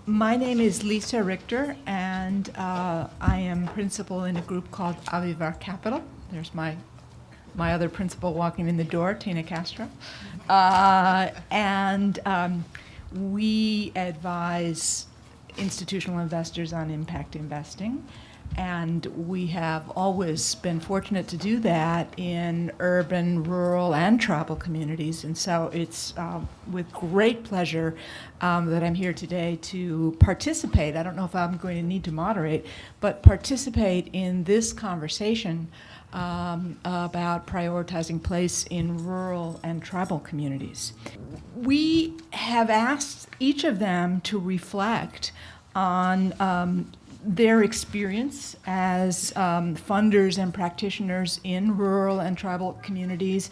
My name is Lisa Richter, and I am principal in a group called Avivar Capital. There's my other principal walking in the door, Tina Castro. We advise institutional investors on impact investing, and we have always been fortunate to do that in urban, rural, and tribal communities. And so it's with great pleasure that I'm here today to participate. I don't know if I'm going to need to moderate, but participate in this conversation about prioritizing place in rural and tribal communities. We have asked each of them to reflect on their experience as funders and practitioners in rural and tribal communities,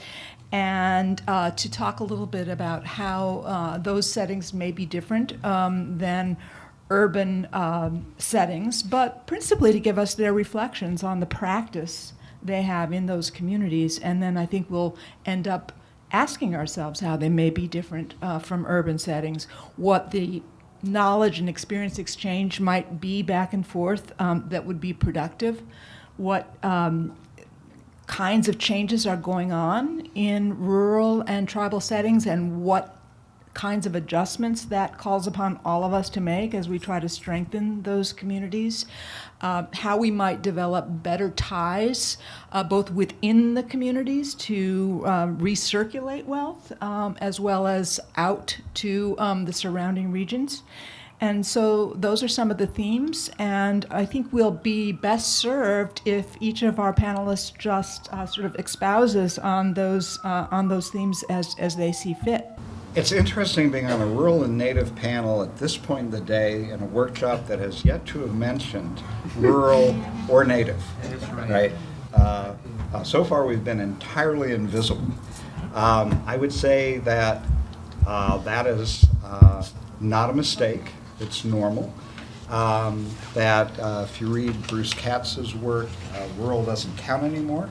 and to talk a little bit about how those settings may be different than urban settings, but principally to give us their reflections on the practice they have in those communities. And then I think we'll end up asking ourselves how they may be different from urban settings, what the knowledge and experience exchange might be back and forth that would be productive, what kinds of changes are going on in rural and tribal settings, and what kinds of adjustments that calls upon all of us to make as we try to strengthen those communities, how we might develop better ties both within the communities to recirculate wealth as well as out to the surrounding regions. And so those are some of the themes, and I think we'll be best served if each of our panelists just sort of espouses on those themes as they see fit. It's interesting being on a rural and native panel at this point in the day in a workshop that has yet to have mentioned rural or native. Right? So far we've been entirely invisible. I would say that that is not a mistake. It's normal. That if you read Bruce Katz's work, rural doesn't count anymore.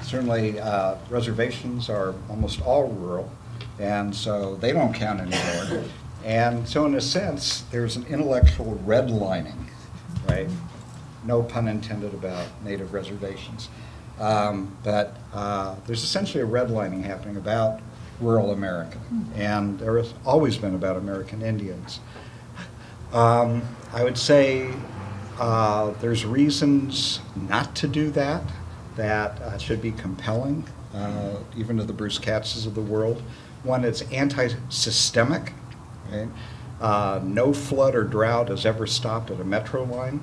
Certainly reservations are almost all rural, and so they don't count anymore. And so in a sense, there's an intellectual redlining, right? No pun intended about native reservations. But there's essentially a redlining happening about rural America, and there has always been about American Indians. I would say there's reasons not to do that should be compelling, even to the Bruce Katzes of the world. One, it's anti-systemic. Right? No flood or drought has ever stopped at a metro line.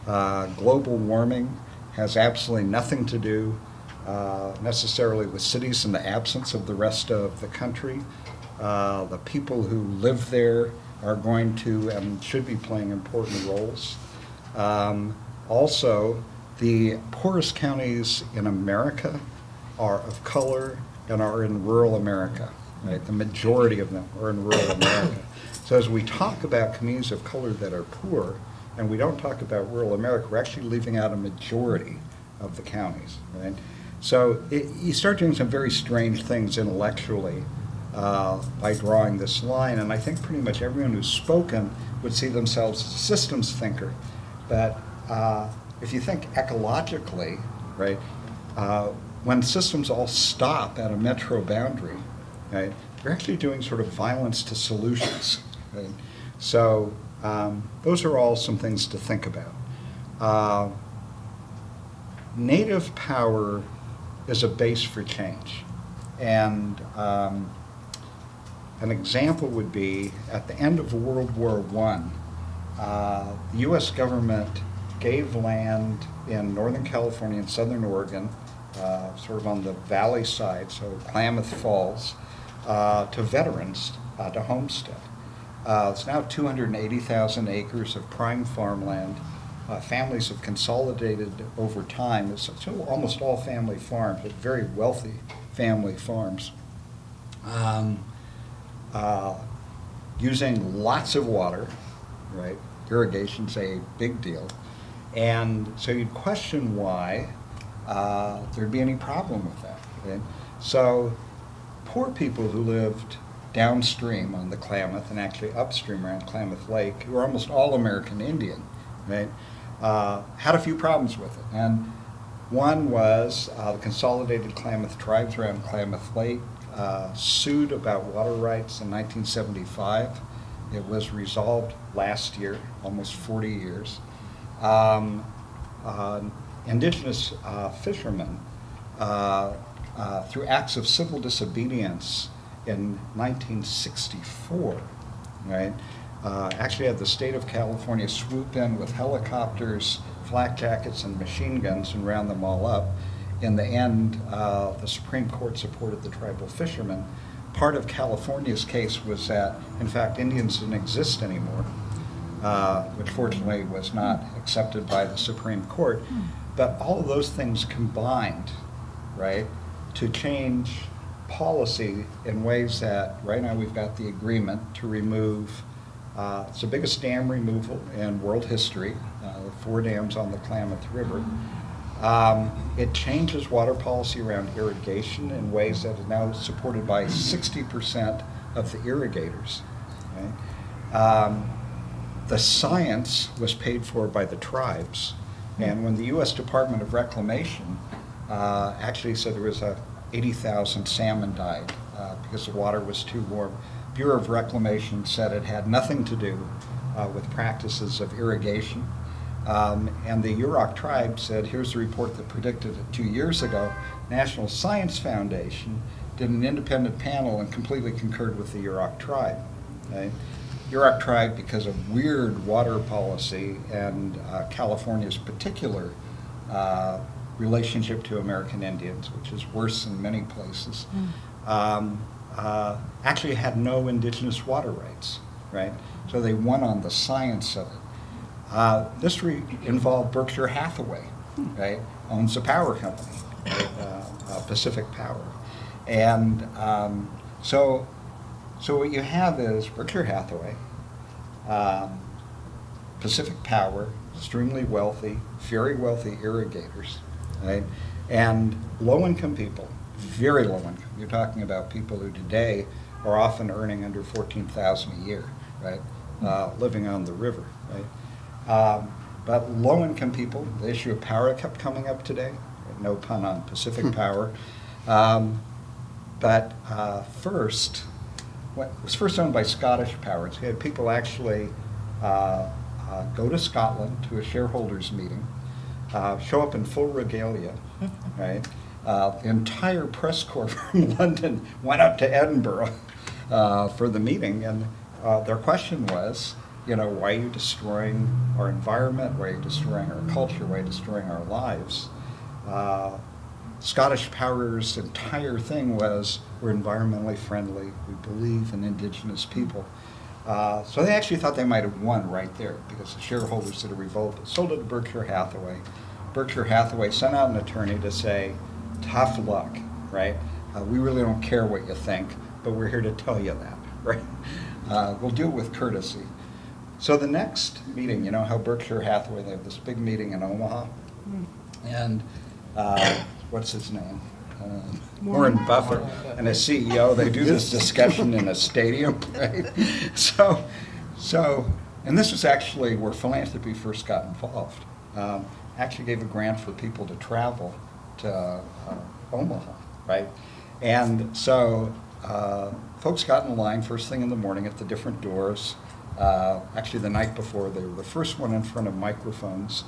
Global warming has absolutely nothing to do necessarily with cities in the absence of the rest of the country. The people who live there are going to and should be playing important roles. Also, the poorest counties in America are of color and are in rural America. Right? The majority of them are in rural America. So as we talk about communities of color that are poor, and we don't talk about rural America, we're actually leaving out a majority of the counties. Right? So you start doing some very strange things intellectually by drawing this line, and I think pretty much everyone who's spoken would see themselves as a systems thinker. But if you think ecologically, right, when systems all stop at a metro boundary, right, you're actually doing sort of violence to solutions. Right? So those are all some things to think about. Native power is a base for change. And an example would be at the end of World War I, the U.S. government gave land in Northern California and Southern Oregon, sort of on the valley side, so Klamath Falls, to veterans to homestead. It's now 280,000 acres of prime farmland. Families have consolidated over time. It's still almost all family farms, but very wealthy family farms. Using lots of water, right? Irrigation's a big deal. And so you'd question why there'd be any problem with that. Okay? So poor people who lived downstream on the Klamath and actually upstream around Klamath Lake, who are almost all American Indian, right, had a few problems with it. And one was the Consolidated Klamath Tribes around Klamath Lake sued about water rights in 1975. It was resolved last year, almost 40 years. Indigenous fishermen, through acts of civil disobedience in 1964, right, actually had the state of California swoop in with helicopters, flak jackets, and machine guns and round them all up. In the end, the Supreme Court supported the tribal fishermen. Part of California's case was that, in fact, Indians didn't exist anymore, which fortunately was not accepted by the Supreme Court. But all of those things combined, right, to change policy in ways that right now we've got the agreement to remove, it's the biggest dam removal in world history, 4 dams on the Klamath River. It changes water policy around irrigation in ways that is now supported by 60% of the irrigators. Right? The science was paid for by the tribes, and when the U.S. Department of Reclamation actually said there was 80,000 salmon died because the water was too warm, Bureau of Reclamation said it had nothing to do with practices of irrigation. And the Yurok tribe said, here's the report that predicted it 2 years ago. National Science Foundation did an independent panel and completely concurred with the Yurok tribe. Okay? Yurok tribe, because of weird water policy and California's particular relationship to American Indians, which is worse in many places, actually had no indigenous water rights, right? So they won on the science of it. This involved Berkshire Hathaway, right? Owns a power company, right? Pacific Power. And so what you have is Berkshire Hathaway, Pacific Power, extremely wealthy, very wealthy irrigators, right? And low-income people, very low-income. You're talking about people who today are often earning under $14,000 a year, right? Living on the river, right? But low-income people, the issue of power kept coming up today. No pun on Pacific Power. But first, it was first owned by Scottish Power. So you had people actually go to Scotland to a shareholders meeting, show up in full regalia, right? The entire press corps from London went up to Edinburgh for the meeting, and their question was, why are you destroying our environment? Why are you destroying our culture? Why are you destroying our lives? Scottish Power's entire thing was, we're environmentally friendly, we believe in indigenous people. So they actually thought they might have won right there because the shareholders did a revolt. Sold it to Berkshire Hathaway. Berkshire Hathaway sent out an attorney to say, tough luck, right? We really don't care what you think, but we're here to tell you that, right? We'll do it with courtesy. So the next meeting, how Berkshire Hathaway, they have this big meeting in Omaha, and what's his name? Warren Buffett and his CEO, they do this discussion in a stadium, right? So, and this was actually where philanthropy first got involved. Actually gave a grant for people to travel to Omaha, right? And so folks got in line first thing in the morning at the different doors. Actually, the night before, they were the first one in front of microphones.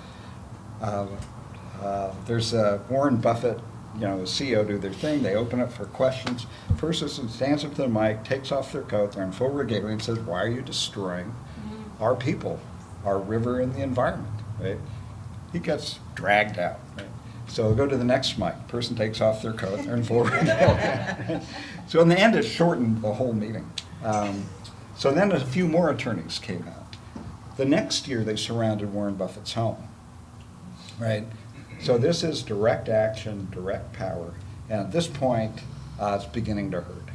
There's Warren Buffett, CEO do their thing. They open up for questions. Person stands up to the mic, takes off their coat, they're in full regalia, and says, "Why are you destroying our people, our river, and the environment?" Right? He gets dragged out. Right? So go to the next mic. Person takes off their coat, they're in full regalia. So in the end, it shortened the whole meeting. So then a few more attorneys came out. The next year, they surrounded Warren Buffett's home, right? So this is direct action, direct power. And at this point, it's beginning to hurt.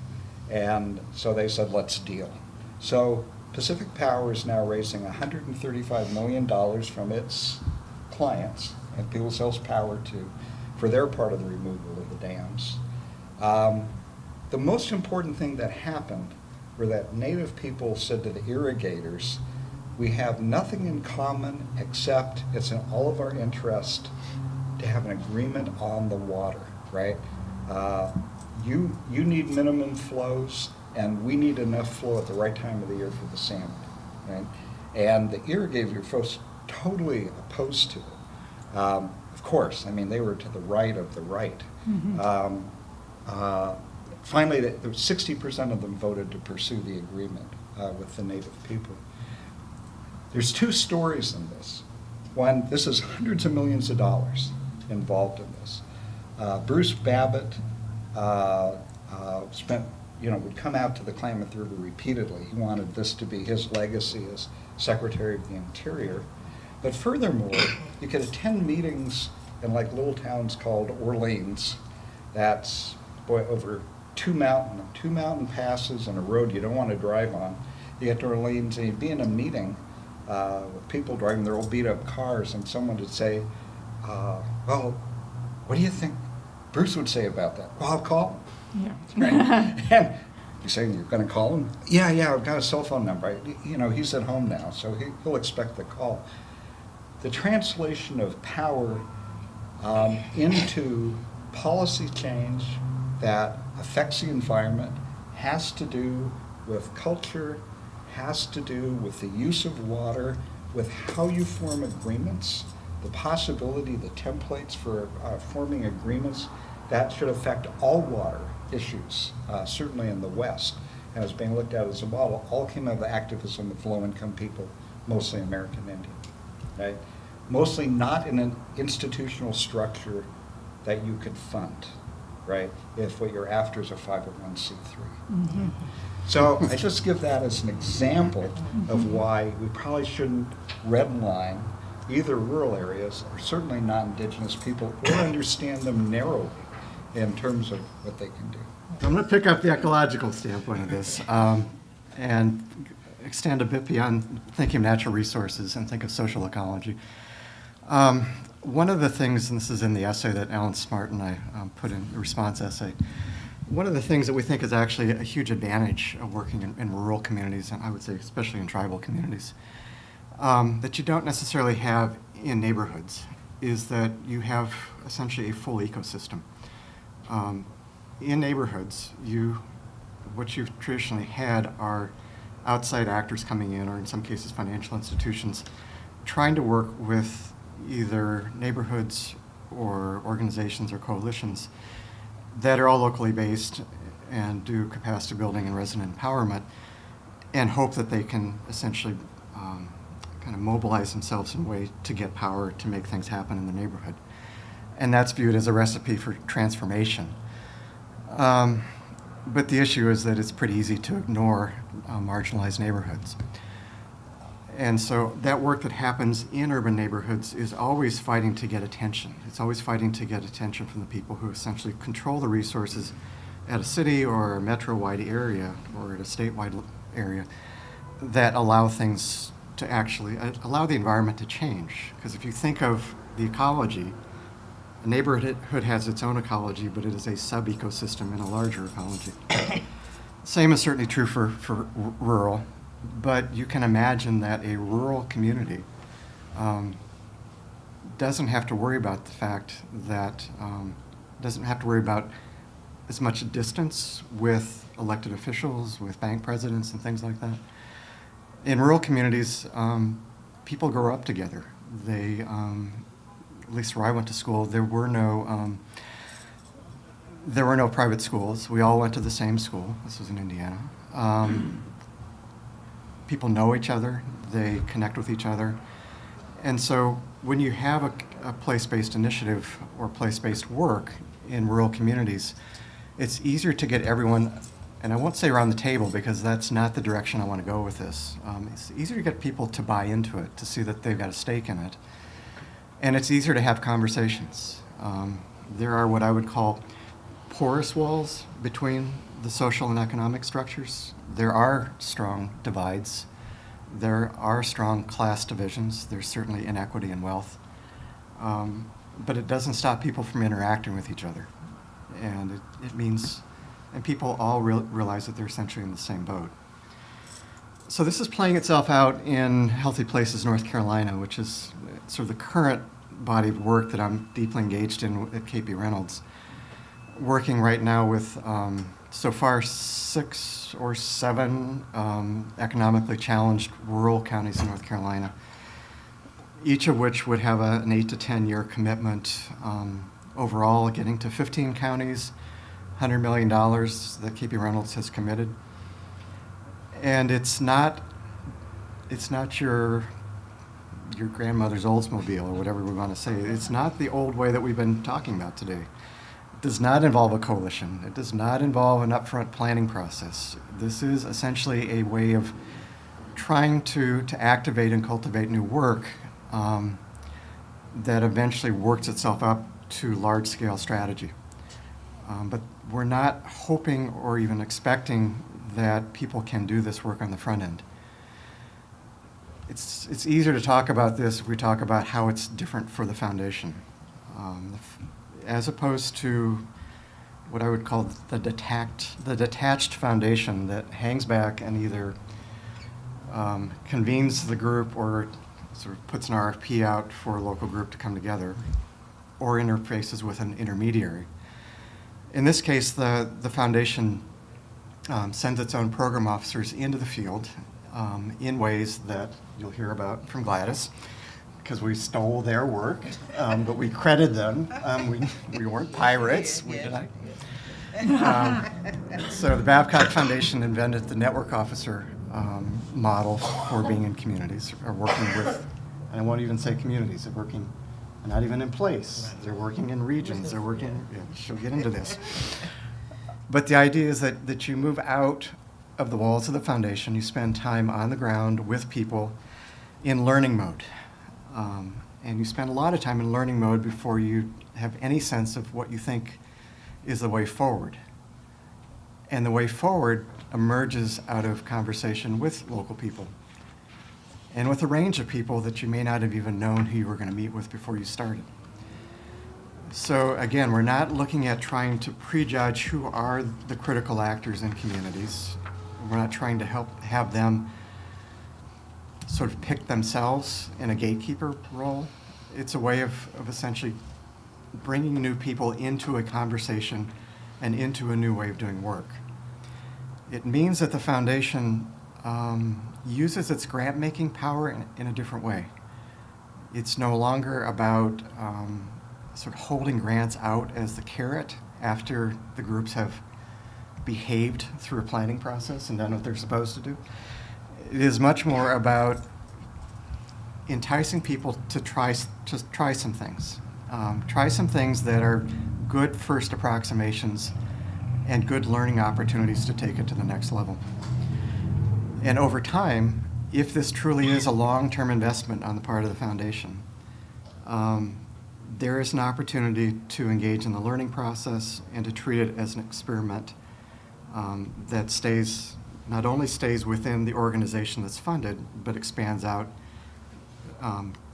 And so they said, let's deal. So Pacific Power is now raising $135 million from its clients, and people it sells power to, for their part of the removal of the dams. The most important thing that happened where that native people said to the irrigators, we have nothing in common except it's in all of our interest to have an agreement on the water, right? You need minimum flows, and we need enough flow at the right time of the year for the salmon, right? And the irrigator folks totally opposed to it. Of course, I mean, they were to the right of the right. Finally, 60% of them voted to pursue the agreement with the native people. There's two stories in this. One, this is hundreds of millions of dollars involved in this. Bruce Babbitt would come out to the Klamath River repeatedly. He wanted this to be his legacy as Secretary of the Interior. But furthermore, you could attend meetings in like little towns called Orleans. That's, over two mountain passes and a road you don't want to drive on. You get to Orleans and you'd be in a meeting with people driving their old beat up cars, and someone would say, well, what do you think Bruce would say about that? Well, I'll call him. Yeah. Right? And you're saying you're going to call him? Yeah, I've got a cell phone number. He's at home now, so he'll expect the call. The translation of power into policy change that affects the environment has to do with culture, has to do with the use of water, with how you form agreements, the possibility, the templates for forming agreements that should affect all water issues, certainly in the West, and is being looked at as a model, all came out of the activism of low-income people, mostly American Indian, right? Mostly not in an institutional structure that you could fund, right, if what you're after is a 501c3. Mm-hmm. So I just give that as an example of why we probably shouldn't redline either rural areas or certainly non-indigenous people, or understand them narrowly in terms of what they can do. So I'm going to pick up the ecological standpoint of this and extend a bit beyond thinking of natural resources and think of social ecology. One of the things, and this is in the essay that Alan Smart and I put in the response essay, one of the things that we think is actually a huge advantage of working in rural communities, and I would say especially in tribal communities, that you don't necessarily have in neighborhoods, is that you have essentially a full ecosystem. In neighborhoods, what you've traditionally had are outside actors coming in, or in some cases financial institutions, trying to work with either neighborhoods or organizations or coalitions that are all locally based and do capacity building and resident empowerment, and hope that they can essentially kind of mobilize themselves in a way to get power to make things happen in the neighborhood. And that's viewed as a recipe for transformation. But the issue is that it's pretty easy to ignore marginalized neighborhoods. And so that work that happens in urban neighborhoods is always fighting to get attention. It's always fighting to get attention from the people who essentially control the resources at a city or a metro-wide area or at a statewide area that allow things to actually allow the environment to change. Because if you think of the ecology, a neighborhood has its own ecology, but it is a sub-ecosystem in a larger ecology. Same is certainly true for rural. But you can imagine that a rural community doesn't have to worry about the fact that, doesn't have to worry about as much distance with elected officials, with bank presidents and things like that. In rural communities, people grow up together. They, at least where I went to school, there were no private schools. We all went to the same school. This was in Indiana. People know each other, they connect with each other. And so when you have a place-based initiative or place-based work in rural communities, it's easier to get everyone, and I won't say around the table because that's not the direction I want to go with this. It's easier to get people to buy into it, to see that they've got a stake in it. And it's easier to have conversations. There are what I would call porous walls between the social and economic structures. There are strong divides. There are strong class divisions. There's certainly inequity in wealth. But it doesn't stop people from interacting with each other. And it means, and people all realize that they're essentially in the same boat. So this is playing itself out in Healthy Places, North Carolina, which is sort of the current body of work that I'm deeply engaged in at KP Reynolds. Working right now with so far 6 or 7 economically challenged rural counties in North Carolina, each of which would have an 8 to 10 year commitment overall, getting to 15 counties, $100 million that KP Reynolds has committed. And it's not your grandmother's Oldsmobile or whatever we want to say. It's not the old way that we've been talking about today. It does not involve a coalition. It does not involve an upfront planning process. This is essentially a way of trying to activate and cultivate new work that eventually works itself up to large-scale strategy. But we're not hoping or even expecting that people can do this work on the front end. It's easier to talk about this if we talk about how it's different for the foundation. As opposed to what I would call the detached foundation that hangs back and either convenes the group or sort of puts an RFP out for a local group to come together or interfaces with an intermediary. In this case, the foundation sends its own program officers into the field in ways that you'll hear about from Gladys, because we stole their work, but we credited them. We weren't pirates. We did so the Babcock Foundation invented the network officer model for being in communities, or working with, and I won't even say communities, they're working not even in place. They're working in regions. They're working, she'll get into this. But the idea is that you move out of the walls of the foundation, you spend time on the ground with people in learning mode. And you spend a lot of time in learning mode before you have any sense of what you think is the way forward. And the way forward emerges out of conversation with local people and with a range of people that you may not have even known who you were going to meet with before you started. So again, we're not looking at trying to prejudge who are the critical actors in communities. We're not trying to have them sort of pick themselves in a gatekeeper role. It's a way of essentially bringing new people into a conversation and into a new way of doing work. It means that the foundation uses its grant-making power in a different way. It's no longer about sort of holding grants out as the carrot after the groups have behaved through a planning process and done what they're supposed to do. It is much more about enticing people to try some things. Try some things that are good first approximations and good learning opportunities to take it to the next level. And over time, if this truly is a long-term investment on the part of the foundation, there is an opportunity to engage in the learning process and to treat it as an experiment that not only stays within the organization that's funded, but expands out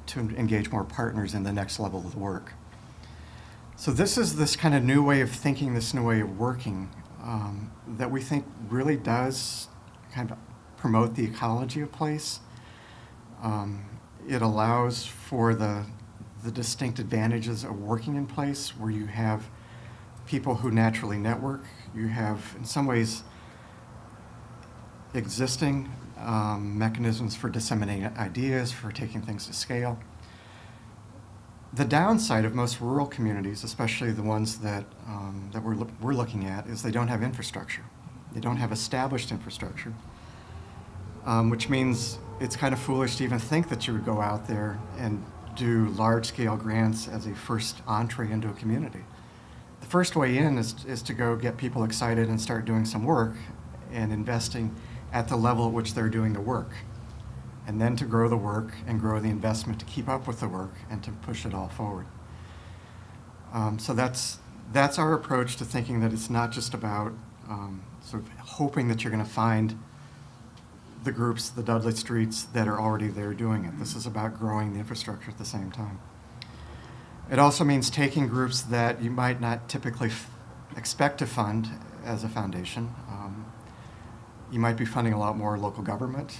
to engage more partners in the next level of the work. So this is this kind of new way of thinking, this new way of working that we think really does kind of promote the ecology of place. It allows for the distinct advantages of working in place where you have people who naturally network. You have, in some ways, existing mechanisms for disseminating ideas, for taking things to scale. The downside of most rural communities, especially the ones that we're looking at, is they don't have infrastructure. They don't have established infrastructure, which means it's kind of foolish to even think that you would go out there and do large-scale grants as a first entree into a community. The first way in is to go get people excited and start doing some work and investing at the level at which they're doing the work, and then to grow the work and grow the investment to keep up with the work and to push it all forward. So that's our approach to thinking that it's not just about sort of hoping that you're going to find the groups, the Dudley Streets, that are already there doing it. This is about growing the infrastructure at the same time. It also means taking groups that you might not typically expect to fund as a foundation, You might be funding a lot more local government.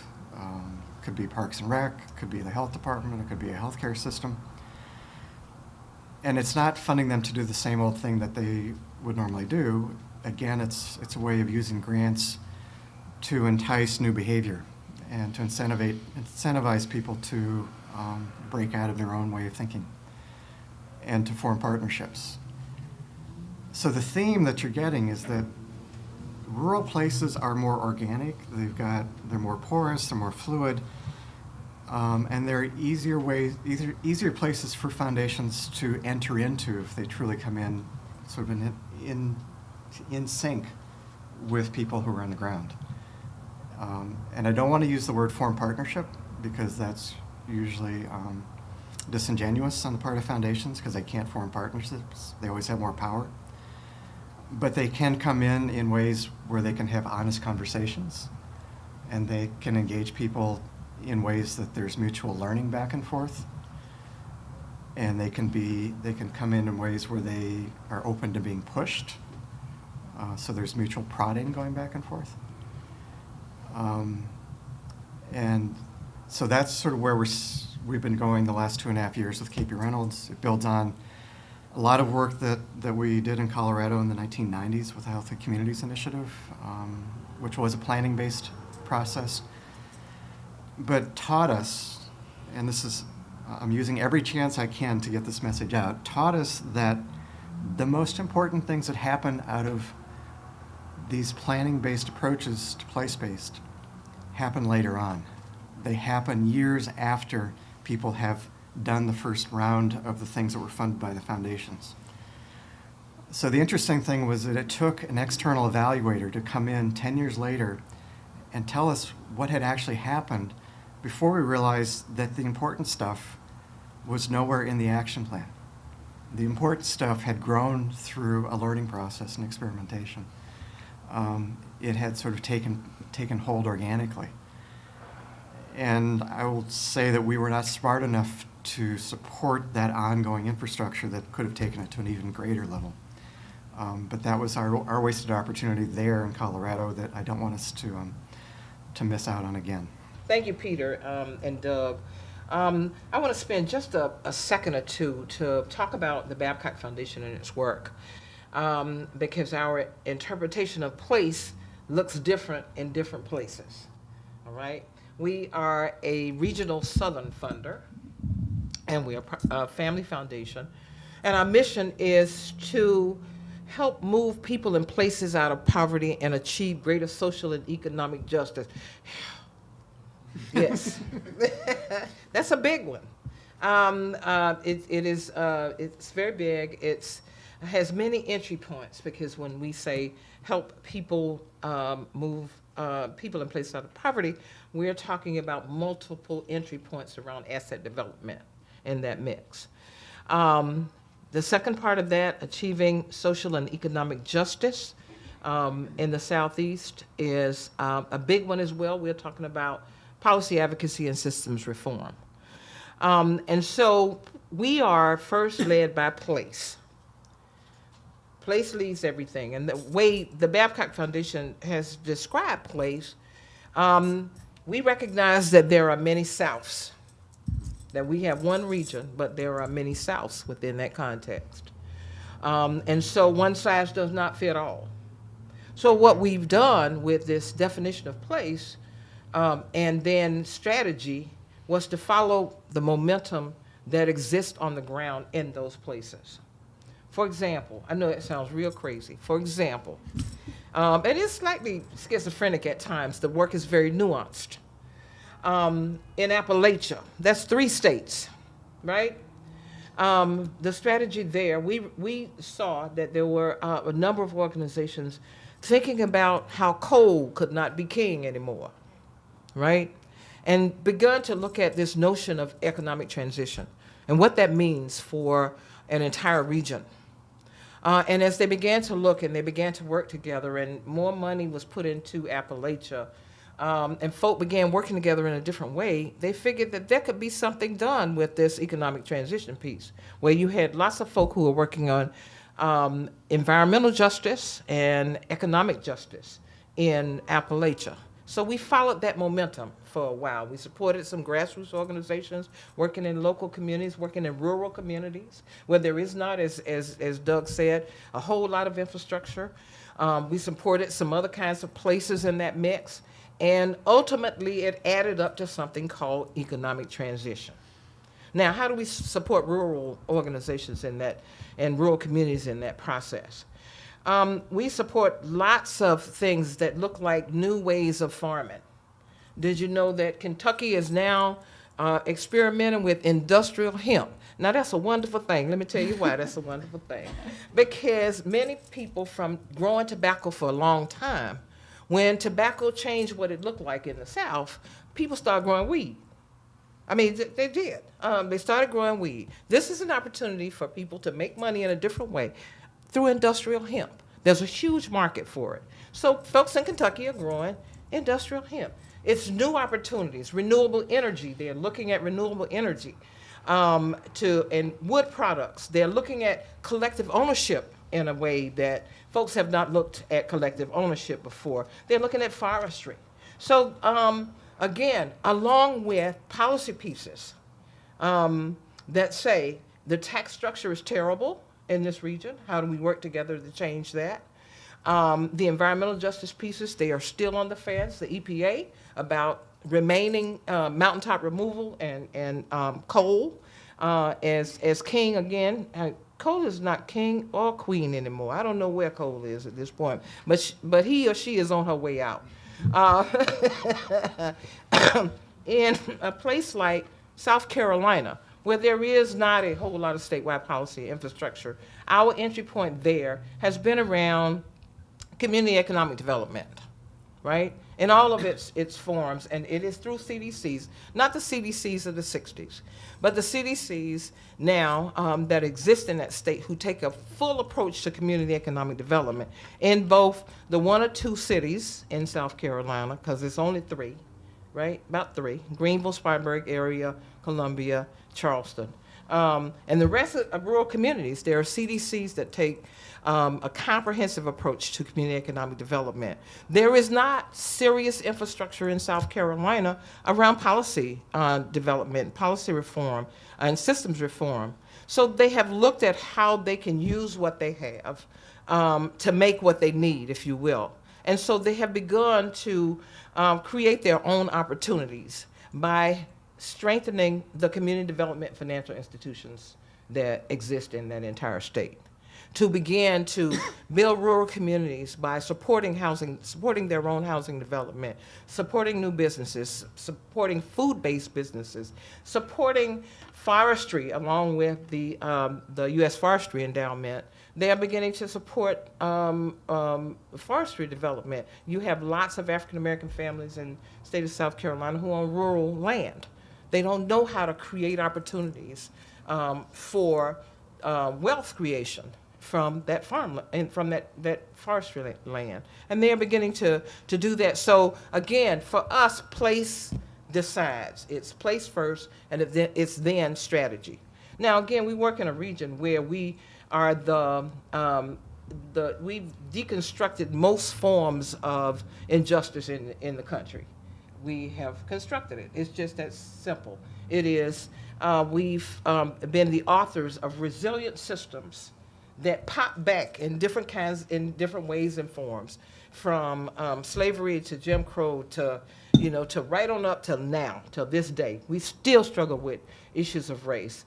Could be Parks and Rec, could be the health department, it could be a healthcare system. And it's not funding them to do the same old thing that they would normally do. Again, it's a way of using grants to entice new behavior and to incentivize people to break out of their own way of thinking and to form partnerships. So the theme that you're getting is that rural places are more organic. They're more porous, they're more fluid, and they're easier places for foundations to enter into if they truly come in sort of in sync with people who are on the ground. And I don't want to use the word form partnership because that's usually disingenuous on the part of foundations because they can't form partnerships. They always have more power. But they can come in ways where they can have honest conversations and they can engage people in ways that there's mutual learning back and forth. And they can come in ways where they are open to being pushed. So there's mutual prodding going back and forth. And so that's sort of where we've been going the last 2.5 years with KP Reynolds. It builds on a lot of work that we did in Colorado in the 1990s with the Healthy Communities Initiative, which was a planning-based process, but taught us, and this is, I'm using every chance I can to get this message out, taught us that the most important things that happen out of these planning-based approaches to place-based happen later on. They happen years after people have done the first round of the things that were funded by the foundations. So the interesting thing was that it took an external evaluator to come in 10 years later and tell us what had actually happened before we realized that the important stuff was nowhere in the action plan. The important stuff had grown through a learning process and experimentation. It had sort of taken hold organically. And I will say that we were not smart enough to support that ongoing infrastructure that could have taken it to an even greater level. But that was our wasted opportunity there in Colorado that I don't want us to miss out on again. Thank you, Peter and Doug. I want to spend just a second or two to talk about the Babcock Foundation and its work, because our interpretation of place looks different in different places, all right? We are a regional southern funder, and we are a family foundation, and our mission is to help move people and places out of poverty and achieve greater social and economic justice. Yes, that's a big one. It's very big. It has many entry points because when we say help people move people and places out of poverty, we're talking about multiple entry points around asset development in that mix. The second part of that, achieving social and economic justice in the Southeast, is a big one as well. We're talking about policy advocacy and systems reform. And so we are first led by place. Place leads everything. And the way the Babcock Foundation has described place, we recognize that there are many Souths, that we have one region, but there are many Souths within that context. And so one size does not fit all. So what we've done with this definition of place and then strategy was to follow the momentum that exists on the ground in those places. For example, I know it sounds real crazy. For example, it is slightly schizophrenic at times. The work is very nuanced. In Appalachia, that's 3 states, right? The strategy there, we saw that there were a number of organizations thinking about how coal could not be king anymore, right? And begun to look at this notion of economic transition and what that means for an entire region. And as they began to look and they began to work together and more money was put into Appalachia, and folk began working together in a different way, they figured that there could be something done with this economic transition piece, where you had lots of folk who were working on environmental justice and economic justice in Appalachia. So we followed that momentum for a while. We supported some grassroots organizations working in local communities, working in rural communities where there is not, as Doug said, a whole lot of infrastructure. We supported some other kinds of places in that mix. And ultimately, it added up to something called economic transition. Now, how do we support rural organizations in that, and rural communities in that process? We support lots of things that look like new ways of farming. Did you know that Kentucky is now experimenting with industrial hemp? Now, that's a wonderful thing. Let me tell you why that's a wonderful thing. Because many people from growing tobacco for a long time, when tobacco changed what it looked like in the South, people started growing weed. I mean, they did. They started growing weed. This is an opportunity for people to make money in a different way through industrial hemp. There's a huge market for it. So folks in Kentucky are growing industrial hemp. It's new opportunities, renewable energy. They're looking at renewable energy and wood products. They're looking at collective ownership in a way that folks have not looked at collective ownership before. They're looking at forestry. So again, along with policy pieces that say the tax structure is terrible in this region, how do we work together to change that? The environmental justice pieces, they are still on the fence, the EPA, about remaining mountaintop removal and coal as king again. Coal is not king or queen anymore. I don't know where coal is at this point, but he or she is on her way out. In a place like South Carolina, where there is not a whole lot of statewide policy infrastructure, our entry point there has been around community economic development, right? In all of its forms, and it is through CDCs, not the CDCs of the 60s, but the CDCs now that exist in that state who take a full approach to community economic development in both the 1 or 2 cities in South Carolina, because it's only 3, right? About 3, Greenville, Spartanburg area, Columbia, Charleston. And the rest of rural communities, there are CDCs that take a comprehensive approach to community economic development. There is not serious infrastructure in South Carolina around policy development, policy reform, and systems reform. So they have looked at how they can use what they have to make what they need, if you will. And so they have begun to create their own opportunities by strengthening the community development financial institutions that exist in that entire state, to begin to build rural communities by supporting housing, supporting their own housing development, supporting new businesses, supporting food-based businesses, supporting forestry along with the U.S. Forestry Endowment. They are beginning to support forestry development. You have lots of African-American families in the state of South Carolina who own rural land. They don't know how to create opportunities for wealth creation from that farm and from that forestry land. And they are beginning to do that. So again, for us, place decides. It's place first, and it's then strategy. Now again, we work in a region where we are we've deconstructed most forms of injustice in the country. We have constructed it. It's just that simple. It is, we've been the authors of resilient systems that pop back in different kinds, in different ways and forms, from slavery to Jim Crow to, to right on up till now, till this day. We still struggle with issues of race.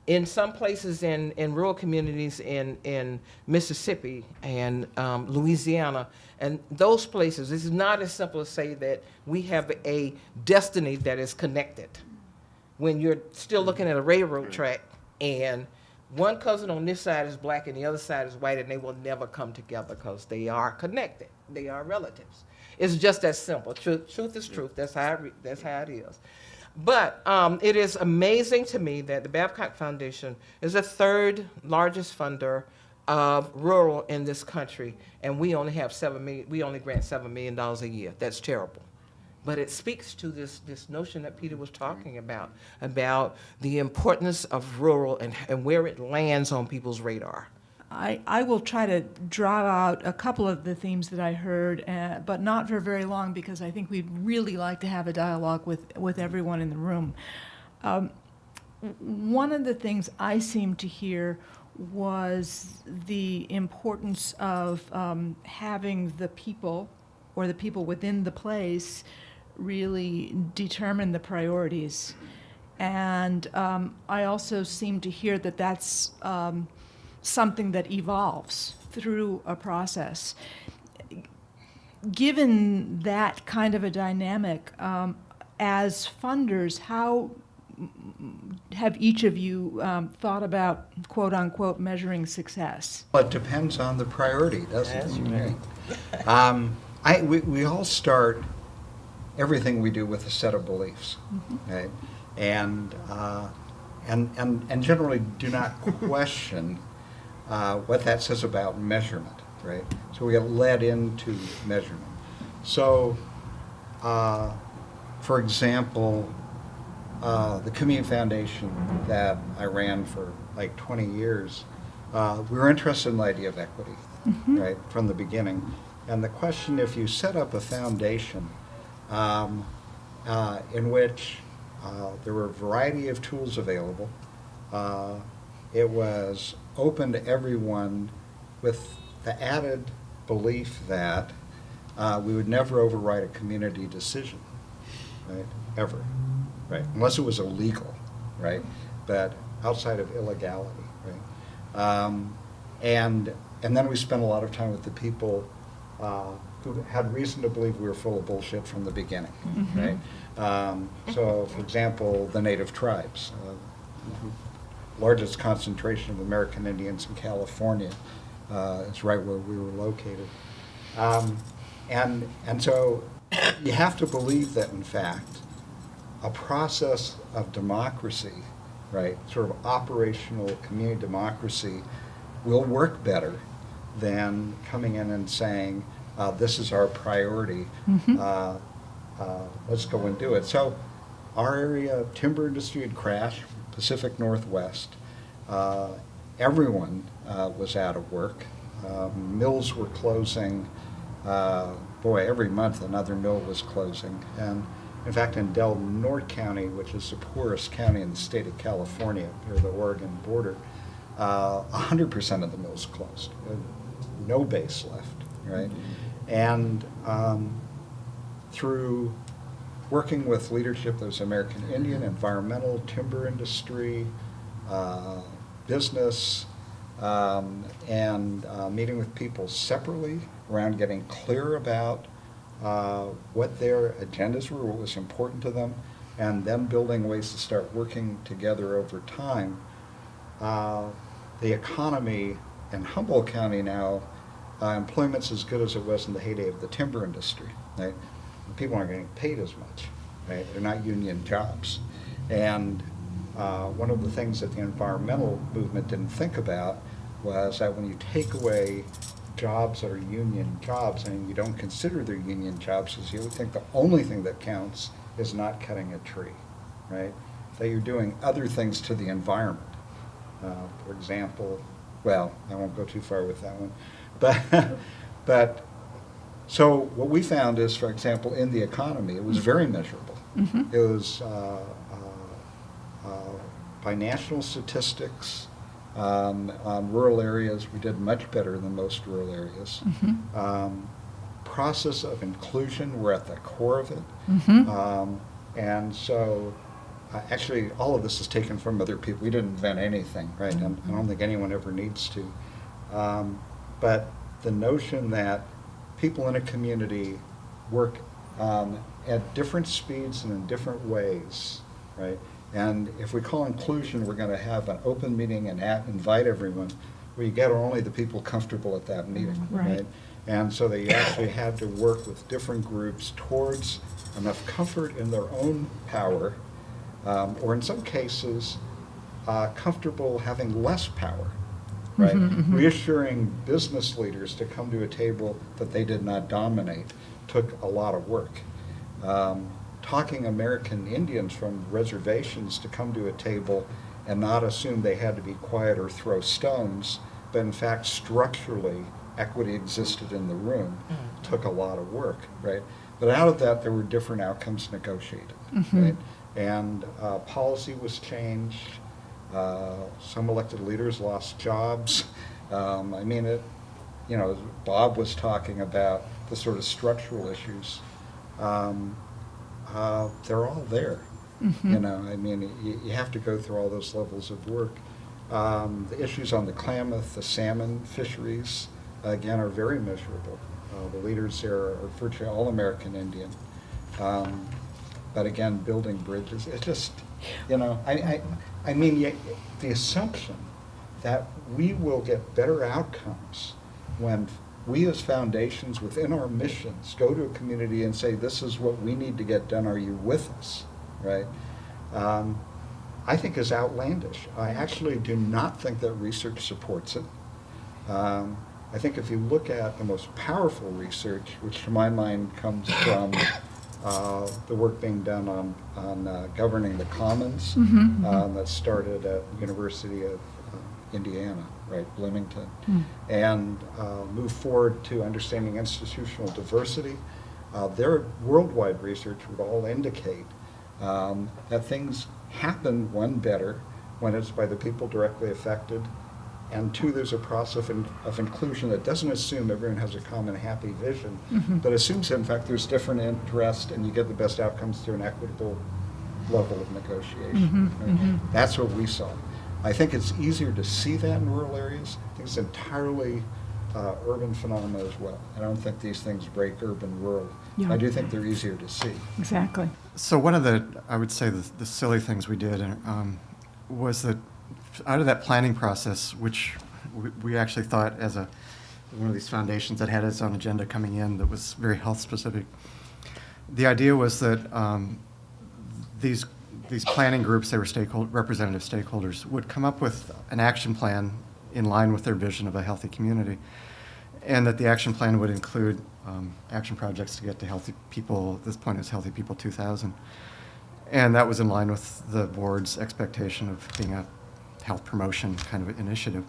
In some places in rural communities in Mississippi and Louisiana, and those places, it's not as simple as say that we have a destiny that is connected. When you're still looking at a railroad track and one cousin on this side is black and the other side is white, and they will never come together because they are connected. They are relatives. It's just that simple. Truth is truth. That's how it is. But it is amazing to me that the Babcock Foundation is the 3rd largest funder of rural in this country, and we only have we only grant $7 million a year. That's terrible. But it speaks to this notion that Peter was talking about the importance of rural and where it lands on people's radar. I will try to draw out a couple of the themes that I heard, but not for very long, because I think we'd really like to have a dialogue with everyone in the room. One of the things I seemed to hear was the importance of having the people, or the people within the place, really determine the priorities. And I also seem to hear that that's something that evolves through a process. Given that kind of a dynamic, as funders, how have each of you thought about, quote unquote, measuring success? Well, it depends on the priority, doesn't it? Right. We all start everything we do with a set of beliefs, right? And generally do not question what that says about measurement, right? So we get led into measurement. So, for example, the Community Foundation that I ran for like 20 years, we were interested in the idea of equity, right, from the beginning. And the question, if you set up a foundation in which there were a variety of tools available, it was open to everyone with the added belief that we would never override a community decision, right, ever. Right, unless it was illegal, right? But outside of illegality, right? And then we spent a lot of time with the people who had reason to believe we were full of bullshit from the beginning, right? So, for example, the native tribes, largest concentration of American Indians in California, is right where we were located, and so you have to believe that, in fact, a process of democracy, right, sort of operational community democracy, will work better than coming in and saying, this is our priority, let's go and do it. So our area, timber industry had crashed, Pacific Northwest. Everyone was out of work. Mills were closing. Every month another mill was closing. And in fact, in Del Norte County, which is the poorest county in the state of California, near the Oregon border, 100% of the mills closed. No base left, right? And through working with leadership that was American Indian, environmental, timber industry, business, and meeting with people separately around getting clear about what their agendas were, what was important to them, and then building ways to start working together over time. The economy in Humboldt County now, employment's as good as it was in the heyday of the timber industry, right? People aren't getting paid as much, right? They're not union jobs. And one of the things that the environmental movement didn't think about was that when you take away jobs that are union jobs and you don't consider they're union jobs, because you would think the only thing that counts is not cutting a tree, right? That you're doing other things to the environment. For example, well, I won't go too far with that one, but so what we found is, for example, in the economy, it was very measurable. It was by national statistics. Rural areas, we did much better than most rural areas. Process of inclusion, we're at the core of it. And so, actually, all of this is taken from other people. We didn't invent anything, right? And I don't think anyone ever needs to. But the notion that people in a community work at different speeds and in different ways, right? And if we call inclusion, we're going to have an open meeting and invite everyone. Where you get only the people comfortable at that meeting, right? And so they actually had to work with different groups towards enough comfort in their own power, or in some cases, comfortable having less power, right? Reassuring business leaders to come to a table that they did not dominate took a lot of work. Talking American Indians from reservations to come to a table and not assume they had to be quiet or throw stones but in fact structurally equity existed in the room. Took a lot of work, right? But out of that, there were different outcomes negotiated, right? And policy was changed. Some elected leaders lost jobs. I mean, as Bob was talking about the sort of structural issues, they're all there. I mean, you have to go through all those levels of work. The issues on the Klamath, the salmon fisheries, again, are very measurable. The leaders there are virtually all American Indian. But again, building bridges, it's just, I mean, the assumption that we will get better outcomes when we as foundations within our missions go to a community and say, this is what we need to get done, are you with us, right? I think is outlandish. I actually do not think that research supports it. I think if you look at the most powerful research, which to my mind comes from the work being done on governing the commons, that started at University of Indiana, right, Bloomington, and move forward to understanding institutional diversity. Their worldwide research would all indicate that things happen, one, better when it's by the people directly affected, and two, there's a process of inclusion that doesn't assume everyone has a common happy vision, but assumes, in fact, there's different interest and you get the best outcomes through an equitable level of negotiation. Right? That's what we saw. I think it's easier to see that in rural areas. I think it's entirely urban phenomena as well. I don't think these things break urban-rural. Yeah. I do think they're easier to see. Exactly. So one of the, I would say, the silly things we did was that out of that planning process, which we actually thought as one of these foundations that had its own agenda coming in that was very health specific, the idea was that these planning groups, they were representative stakeholders, would come up with an action plan in line with their vision of a healthy community, and that the action plan would include action projects to get to healthy people. At this point, it was Healthy People 2000. And that was in line with the board's expectation of being a health promotion kind of initiative.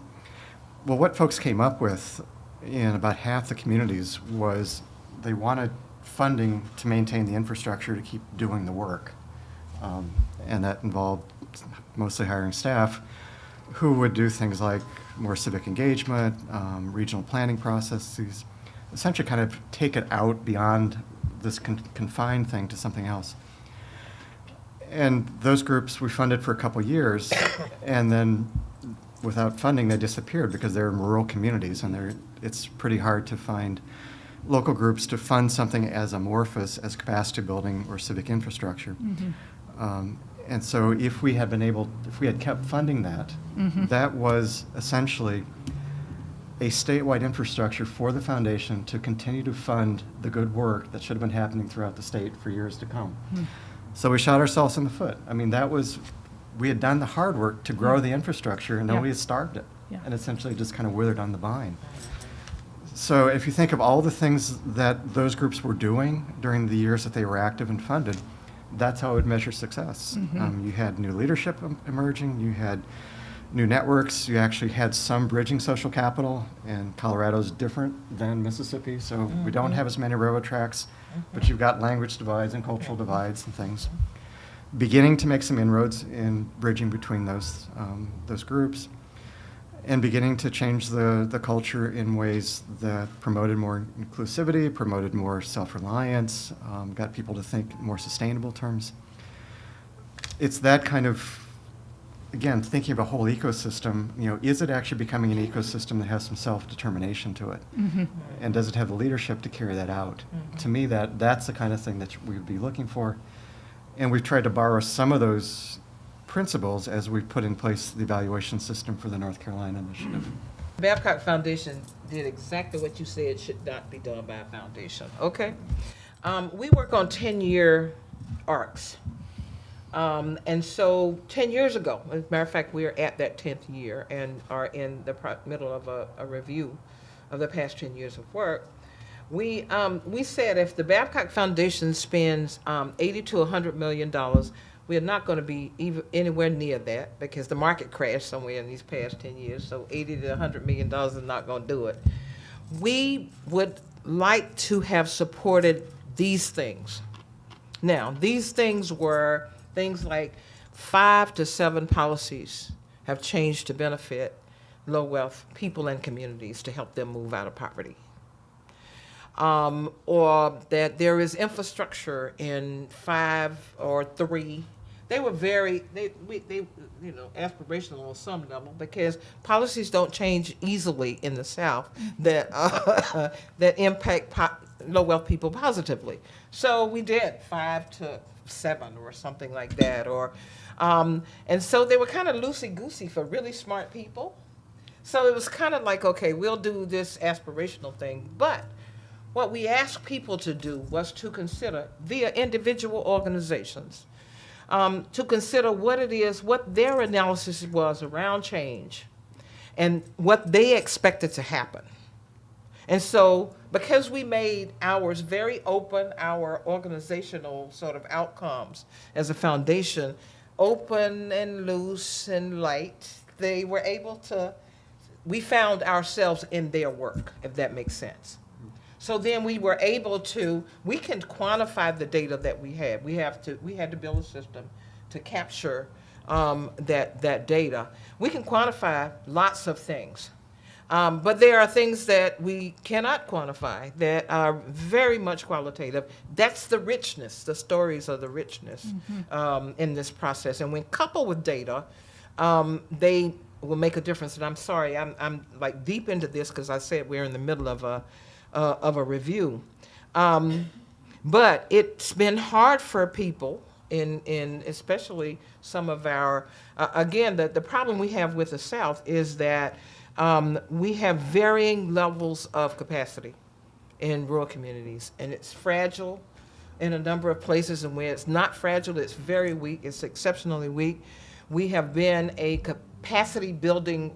Well, what folks came up with in about half the communities was they wanted funding to maintain the infrastructure to keep doing the work. And that involved mostly hiring staff who would do things like more civic engagement, regional planning processes, essentially kind of take it out beyond this confined thing to something else. And those groups we funded for a couple years, and then without funding they disappeared because they're in rural communities, and it's pretty hard to find local groups to fund something as amorphous as capacity building or civic infrastructure. And so if we had kept funding that, that was essentially a statewide infrastructure for the foundation to continue to fund the good work that should have been happening throughout the state for years to come. So we shot ourselves in the foot. I mean, we had done the hard work to grow the infrastructure, and then we had starved it, and essentially just kind of withered on the vine. So if you think of all the things that those groups were doing during the years that they were active and funded, that's how I would measure success. You had new leadership emerging, you had new networks, you actually had some bridging social capital, and Colorado's different than Mississippi, so we don't have as many railroad tracks, but you've got language divides and cultural divides and things. Beginning to make some inroads in bridging between those groups, and beginning to change the culture in ways that promoted more inclusivity, promoted more self-reliance, got people to think more sustainable terms. It's that kind of, again, thinking of a whole ecosystem, is it actually becoming an ecosystem that has some self-determination to it? And does it have the leadership to carry that out? To me, that's the kind of thing that we would be looking for. And we've tried to borrow some of those principles as we put in place the evaluation system for the North Carolina initiative. The Babcock Foundation did exactly what you said should not be done by a foundation. Okay. We work on 10-year arcs. And so 10 years ago, as a matter of fact, we are at that 10th year and are in the middle of a review of the past 10 years of work. We said if the Babcock Foundation spends $80 to $100 million, We are not going to be even anywhere near that because the market crashed somewhere in these past 10 years, so $80 to $100 million is not going to do it. We would like to have supported these things. Now, these things were things like 5 to 7 policies have changed to benefit low-wealth people and communities to help them move out of poverty. Or that there is infrastructure in 5 or 3. They were very, aspirational on some level because policies don't change easily in the South that that impact low-wealth people positively. So we did 5 to 7 or something like that, and so they were kind of loosey-goosey for really smart people. So it was kind of like, okay, we'll do this aspirational thing, but what we asked people to do was to consider, via individual organizations, to consider what it is, what their analysis was around change, and what they expected to happen. And so, because we made ours very open, our organizational sort of outcomes as a foundation, open and loose and light, they were able to, we found ourselves in their work, if that makes sense. So then we were able to, we can quantify the data that we had. We had to build a system to capture that data. We can quantify lots of things, but there are things that we cannot quantify that are very much qualitative. That's the richness, the stories of the richness in this process. And when coupled with data, they will make a difference. And I'm sorry, I'm like deep into this because I said we're in the middle of a review. But it's been hard for people in especially some of our, again, the problem we have with the South is that we have varying levels of capacity in rural communities, and it's fragile in a number of places, and where it's not fragile, it's very weak, it's exceptionally weak. We have been a capacity building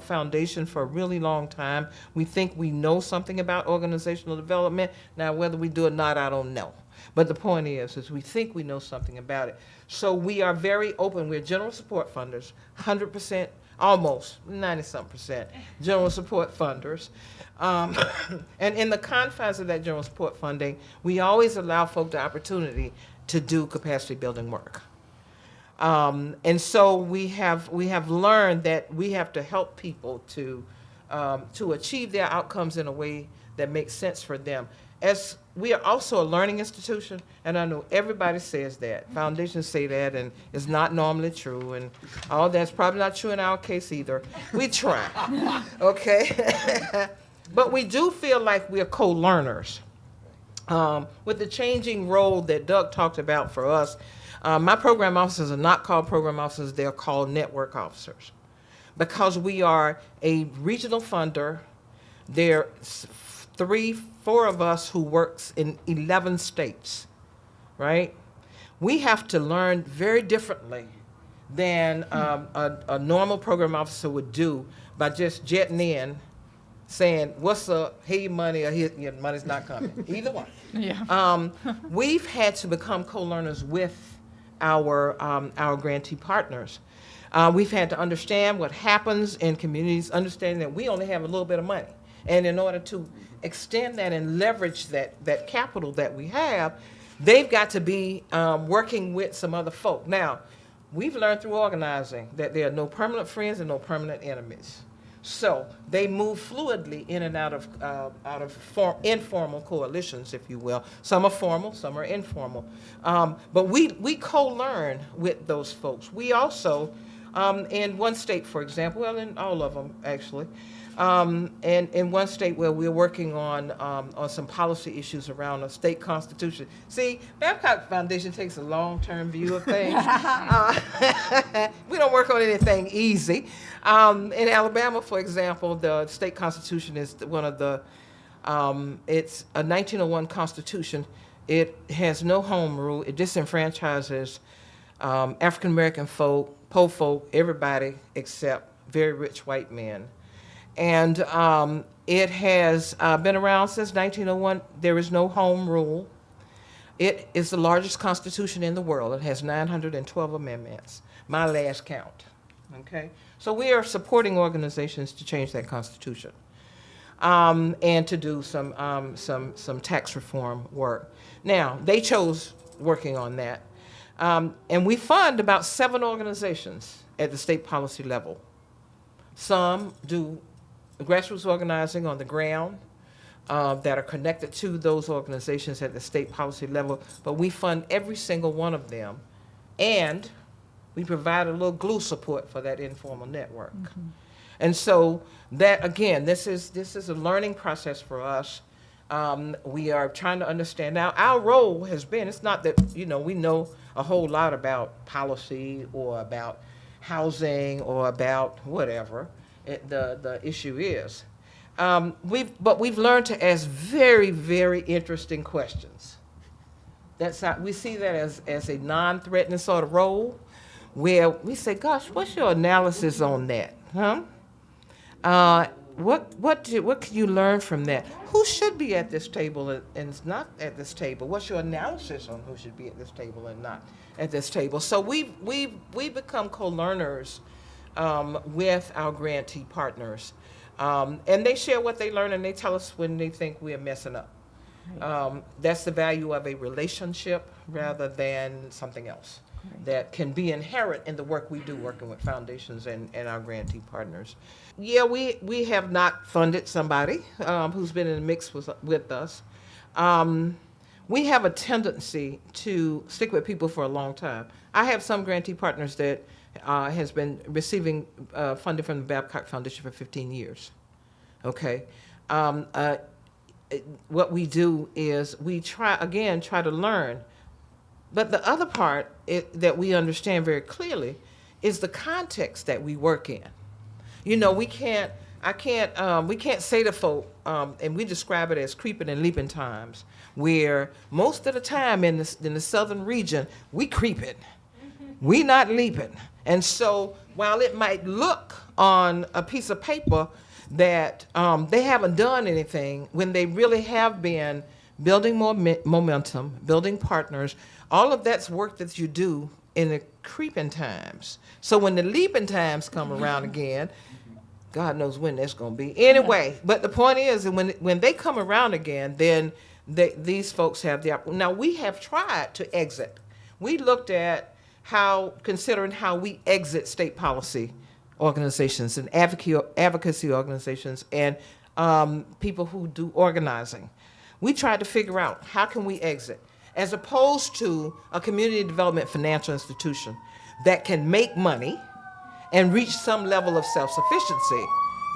foundation for a really long time. We think we know something about organizational development. Now, whether we do or not, I don't know. But the point is we think we know something about it. So we are very open. We're general support funders, 100%, almost 90-some% general support funders. And in the confines of that general support funding, we always allow folk the opportunity to do capacity building work. And so we have learned that we have to help people to achieve their outcomes in a way that makes sense for them. As we are also a learning institution, and I know everybody says that. Foundations say that, and it's not normally true, and all that's probably not true in our case either. We try, okay? But we do feel like we're co-learners. With the changing role that Doug talked about for us, my program officers are not called program officers, they're called network officers. Because we are a regional funder, there are 3-4 of us who works in 11 states, right? We have to learn very differently than a normal program officer would do by just jetting in, saying, what's up, here your money, or here, your money's not coming, either one. Yeah. We've had to become co-learners with our grantee partners. We've had to understand what happens in communities, understanding that we only have a little bit of money. And in order to extend that and leverage that capital that we have, they've got to be working with some other folk. Now, we've learned through organizing that there are no permanent friends and no permanent enemies. So they move fluidly in and out of informal coalitions, if you will. Some are formal, some are informal. But we co-learn with those folks. We also, in one state, for example, well, in all of them, actually, and in one state where we're working on some policy issues around a state constitution. See, Babcock Foundation takes a long-term view of things. We don't work on anything easy. In Alabama, for example, the state constitution is one of the, it's a 1901 constitution. It has no home rule. It disenfranchises African-American folk, poor folk, everybody except very rich white men. And it has been around since 1901. There is no home rule. It is the largest constitution in the world. It has 912 amendments, my last count, okay? So we are supporting organizations to change that constitution and to do some tax reform work. Now, they chose working on that. And we fund about 7 organizations at the state policy level. Some do grassroots organizing on the ground that are connected to those organizations at the state policy level, but we fund every single one of them, and we provide a little glue support for that informal network. And so that, again, this is a learning process for us. We are trying to understand. Now, our role has been, it's not that, we know a whole lot about policy or about housing or about whatever the issue is. But we've learned to ask very, very interesting questions. We see that as a non-threatening sort of role, where we say, gosh, what's your analysis on that? What can you learn from that? Who should be at this table and is not at this table? What's your analysis on who should be at this table and not at this table? So we become co-learners with our grantee partners. And they share what they learn, and they tell us when they think we are messing up. That's the value of a relationship rather than something else that can be inherent in the work we do working with foundations and our grantee partners. Yeah, we have not funded somebody who's been in the mix with us. We have a tendency to stick with people for a long time. I have some grantee partners that has been receiving funding from the Babcock Foundation for 15 years. Okay. What we do is we try to learn. But the other part that we understand very clearly is the context that we work in. We can't say to folk, and we describe it as creeping and leaping times, where most of the time in the southern region, we creeping, we not leaping. And so while it might look on a piece of paper that they haven't done anything, when they really have been building more momentum, building partners, all of that's work that you do in the creeping times. So when the leaping times come around again, God knows when that's going to be. Anyway, but the point is, when they come around again, then these folks have the opportunity. Now, we have tried to exit. We looked at considering how we exit state policy organizations and advocacy organizations and people who do organizing. We tried to figure out how can we exit, as opposed to a community development financial institution that can make money and reach some level of self-sufficiency,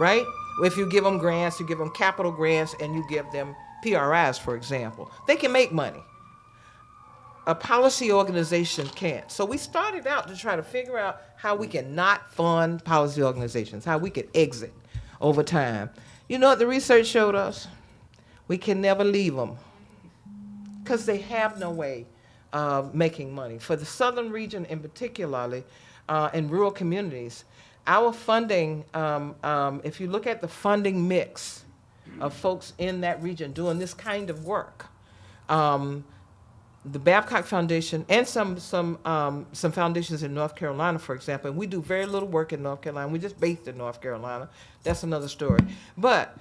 right? If you give them grants, you give them capital grants, and you give them PRIs, for example. They can make money. A policy organization can't. So we started out to try to figure out how we can not fund policy organizations, how we could exit over time. You know what the research showed us? We can never leave them because they have no way of making money. For the southern region in particularly, in rural communities, our funding, if you look at the funding mix of folks in that region doing this kind of work, the Babcock Foundation and some foundations in North Carolina, for example, and we do very little work in North Carolina. We just based in North Carolina. That's another story. But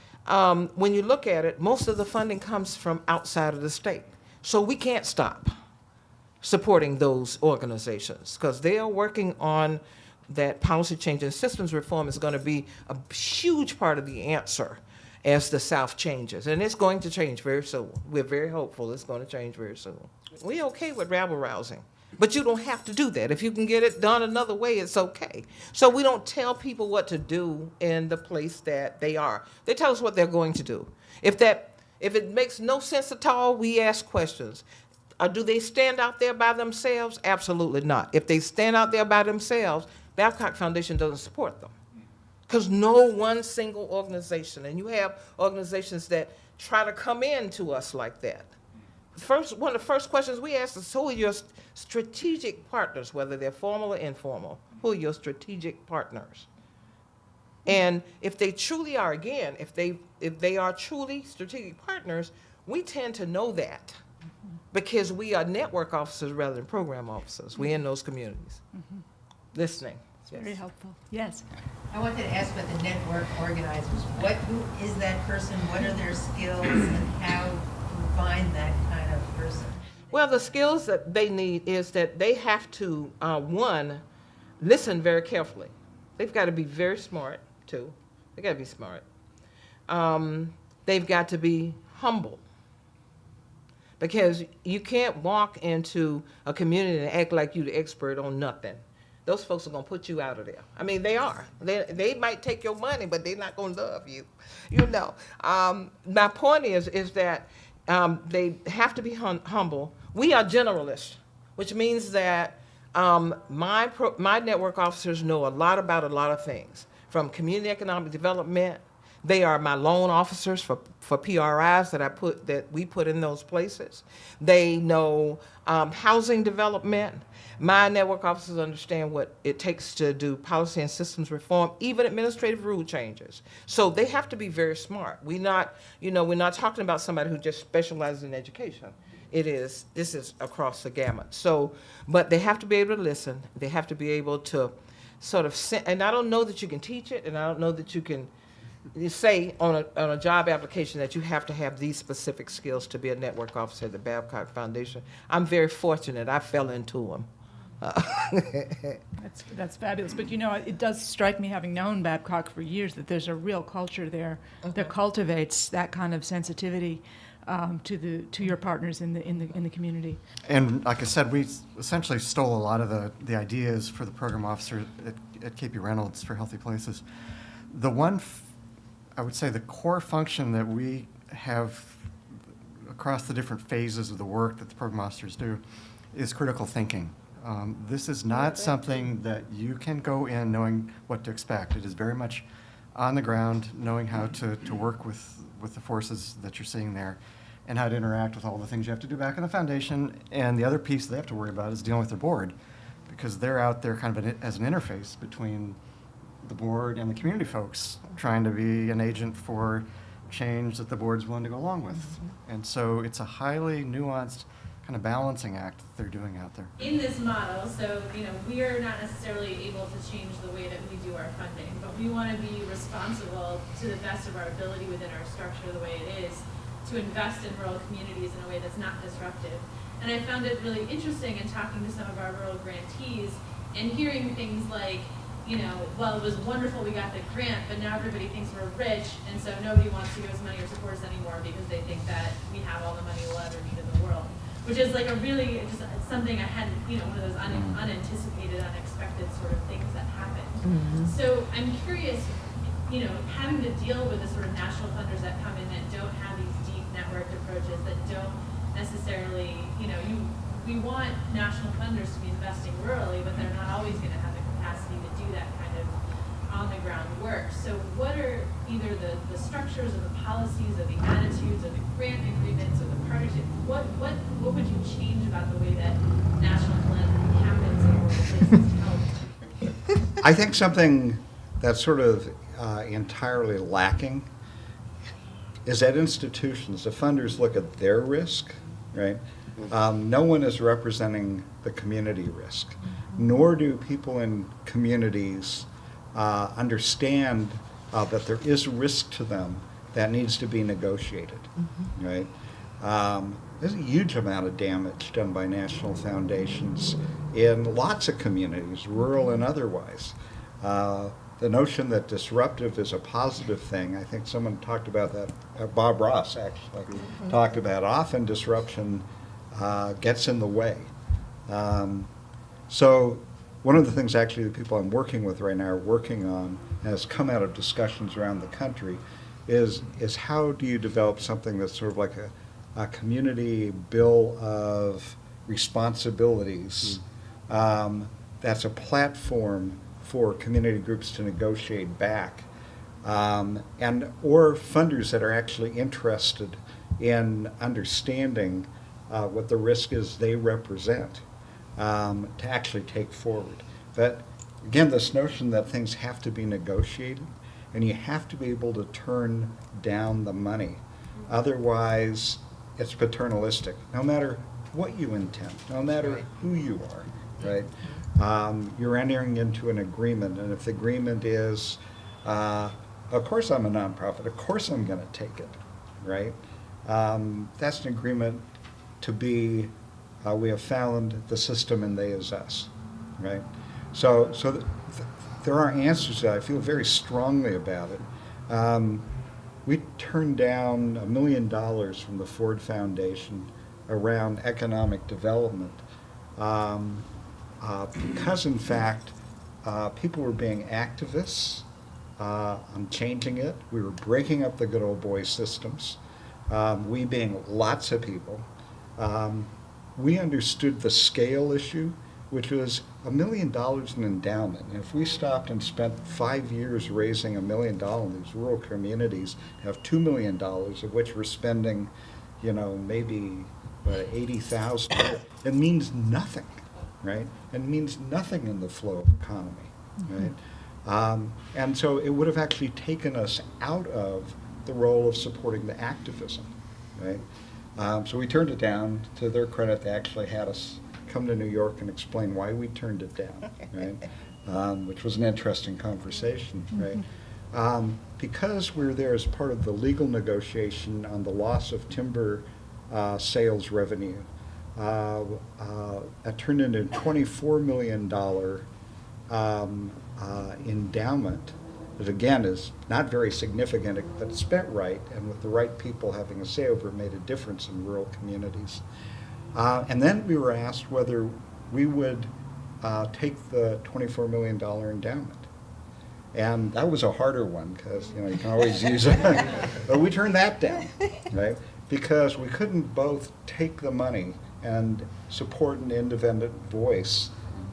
when you look at it, most of the funding comes from outside of the state. So we can't stop supporting those organizations because they are working on that policy change, and systems reform is going to be a huge part of the answer as the South changes. And it's going to change very soon. We're very hopeful it's going to change very soon. We're okay with rabble-rousing, but you don't have to do that. If you can get it done another way, it's okay. So we don't tell people what to do in the place that they are. They tell us what they're going to do. If it makes no sense at all, we ask questions. Do they stand out there by themselves? Absolutely not. If they stand out there by themselves, Babcock Foundation doesn't support them. Because no one single organization, and you have organizations that try to come in to us like that. One of the first questions we ask is, who are your strategic partners, whether they're formal or informal? Who are your strategic partners? And if they truly are, again, if they are truly strategic partners, we tend to know that because we are network officers rather than program officers. We're in those communities, listening. Very helpful. Yes. I wanted to ask about the network organizers. Who is that person? What are their skills, and how do you find that kind of person? Well, the skills that they need is that they have to, one, listen very carefully. They've got to be very smart, too. They got to be smart. They've got to be humble. Because you can't walk into a community and act like you're the expert on nothing. Those folks are going to put you out of there. I mean, they are. They might take your money, but they're not going to love you. You know. My point is that they have to be humble. We are generalists, which means that my network officers know a lot about a lot of things, from community economic development. They are my loan officers for PRIs that we put in those places. They know housing development. My network officers understand what it takes to do policy and systems reform, even administrative rule changes. So they have to be very smart. We're not talking about somebody who just specializes in education. This is across the gamut. So, but they have to be able to listen. They have to be able to sort of, and I don't know that you can teach it, and I don't know that you can say on a job application that you have to have these specific skills to be a network officer at the Babcock Foundation. I'm very fortunate. I fell into them. That's fabulous. But it does strike me, having known Babcock for years, that there's a real culture there that cultivates that kind of sensitivity to your partners in the community. And like I said, we essentially stole a lot of the ideas for the program officer at KP Reynolds for Healthy Places. The one, I would say, the core function that we have across the different phases of the work that the program officers do is critical thinking. This is not something that you can go in knowing what to expect. It is very much on the ground, knowing how to work with the forces that you're seeing there and how to interact with all the things you have to do back in the foundation. And the other piece they have to worry about is dealing with their board, because they're out there kind of as an interface between the board and the community folks, trying to be an agent for change that the board's willing to go along with. And so it's a highly nuanced kind of balancing act that they're doing out there. In this model, so we are not necessarily able to change the way that we do our funding, but we want to be responsible to the best of our ability within our structure, the way it is, to invest in rural communities in a way that's not disruptive. And I found it really interesting in talking to some of our rural grantees and hearing things like, well, it was wonderful we got the grant, but now everybody thinks we're rich, and so nobody wants to give us money or support us anymore because they think that we have all the money we'll ever need in the world. Which is like a really, just something I hadn't, one of those unanticipated, unexpected sort of things that happened. So I'm curious, having to deal with the sort of national funders that come in that don't have these deep networked approaches, that don't necessarily, we want national funders to be investing rurally, but they're not always going to have the capacity to do that kind of on-the-ground work. So what are either the structures or the policies or the attitudes or the grant agreements or the partnerships, what would you change about the way that national philanthropy happens in rural places to help? I think something that's sort of entirely lacking is that institutions, the funders, look at their risk, right? No one is representing the community risk, nor do people in communities understand that there is risk to them that needs to be negotiated, right? There's a huge amount of damage done by national foundations in lots of communities, rural and otherwise. The notion that disruptive is a positive thing, I think someone talked about that, Bob Ross actually talked about, often disruption gets in the way. So one of the things actually the people I'm working with right now are working on, has come out of discussions around the country, is how do you develop something that's sort of like a community bill of responsibilities that's a platform for community groups to negotiate back, or funders that are actually interested in understanding what the risk is they represent, to actually take forward. But again, this notion that things have to be negotiated and you have to be able to turn down the money. Otherwise, it's paternalistic. No matter what you intend, no matter who you are, right? You're entering into an agreement, and if the agreement is, of course I'm a nonprofit, of course I'm going to take it, right? That's an agreement to be, we have found the system and they is us, right? So there are answers to that. I feel very strongly about it. We turned down $1 million from the Ford Foundation around economic development because, in fact, people were being activists on changing it. We were breaking up the good old boy systems. We being lots of people. We understood the scale issue, which was $1 million in endowment. And if we stopped and spent 5 years raising $1 million in these rural communities, have $2 million, of which we're spending, maybe 80,000, it means nothing, right? It means nothing in the flow of economy, right? And so it would have actually taken us out of the role of supporting the activism, right? So we turned it down. To their credit, they actually had us come to New York and explain why we turned it down, right? Which was an interesting conversation, right? Because we're there as part of the legal negotiation on the loss of timber sales revenue, it turned into a $24 million endowment that, again, is not very significant, but spent right, and with the right people having a say over it, made a difference in rural communities. And then we were asked whether we would take the $24 million endowment. And that was a harder one because, you can always use it. But we turned that down, right? Because we couldn't both take the money and support an independent voice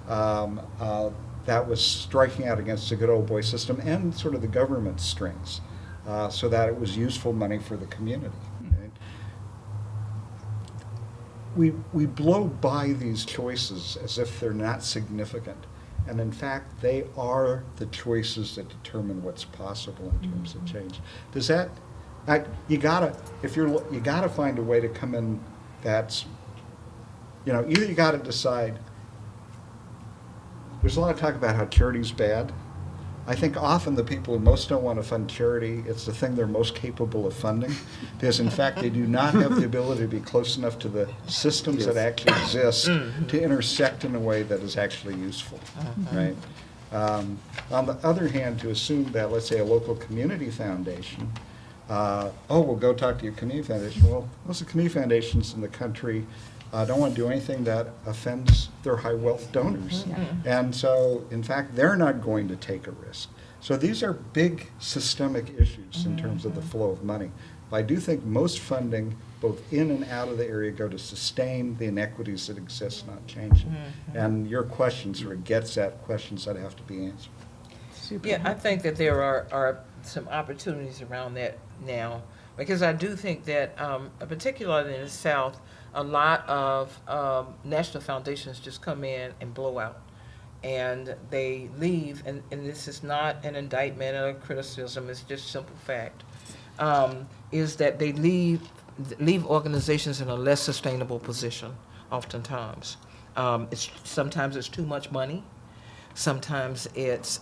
that was striking out against the good old boy system and sort of the government strings so that it was useful money for the community. We blow by these choices as if they're not significant, and in fact, they are the choices that determine what's possible in terms of change. Does that? You gotta find a way to come in. That's, either you gotta decide. There's a lot of talk about how charity's bad. I think often the people who most don't want to fund charity, it's the thing they're most capable of funding, because in fact they do not have the ability to be close enough to the systems that actually exist to intersect in a way that is actually useful, right? On the other hand, to assume that, let's say, a local community foundation, we'll go talk to your community foundation. Well, most of the community foundations in the country don't want to do anything that offends their high wealth donors. And so, in fact, they're not going to take a risk. So these are big systemic issues in terms of the flow of money. But I do think most funding, both in and out of the area, go to sustain the inequities that exist, not change it. And your question sort of gets at questions that have to be answered. Super. Yeah, I think that there are some opportunities around that now, because I do think that, particularly in the South, a lot of national foundations just come in and blow out. And they leave, and this is not an indictment or a criticism, it's just simple fact, is that they leave organizations in a less sustainable position oftentimes. Sometimes it's too much money. Sometimes it's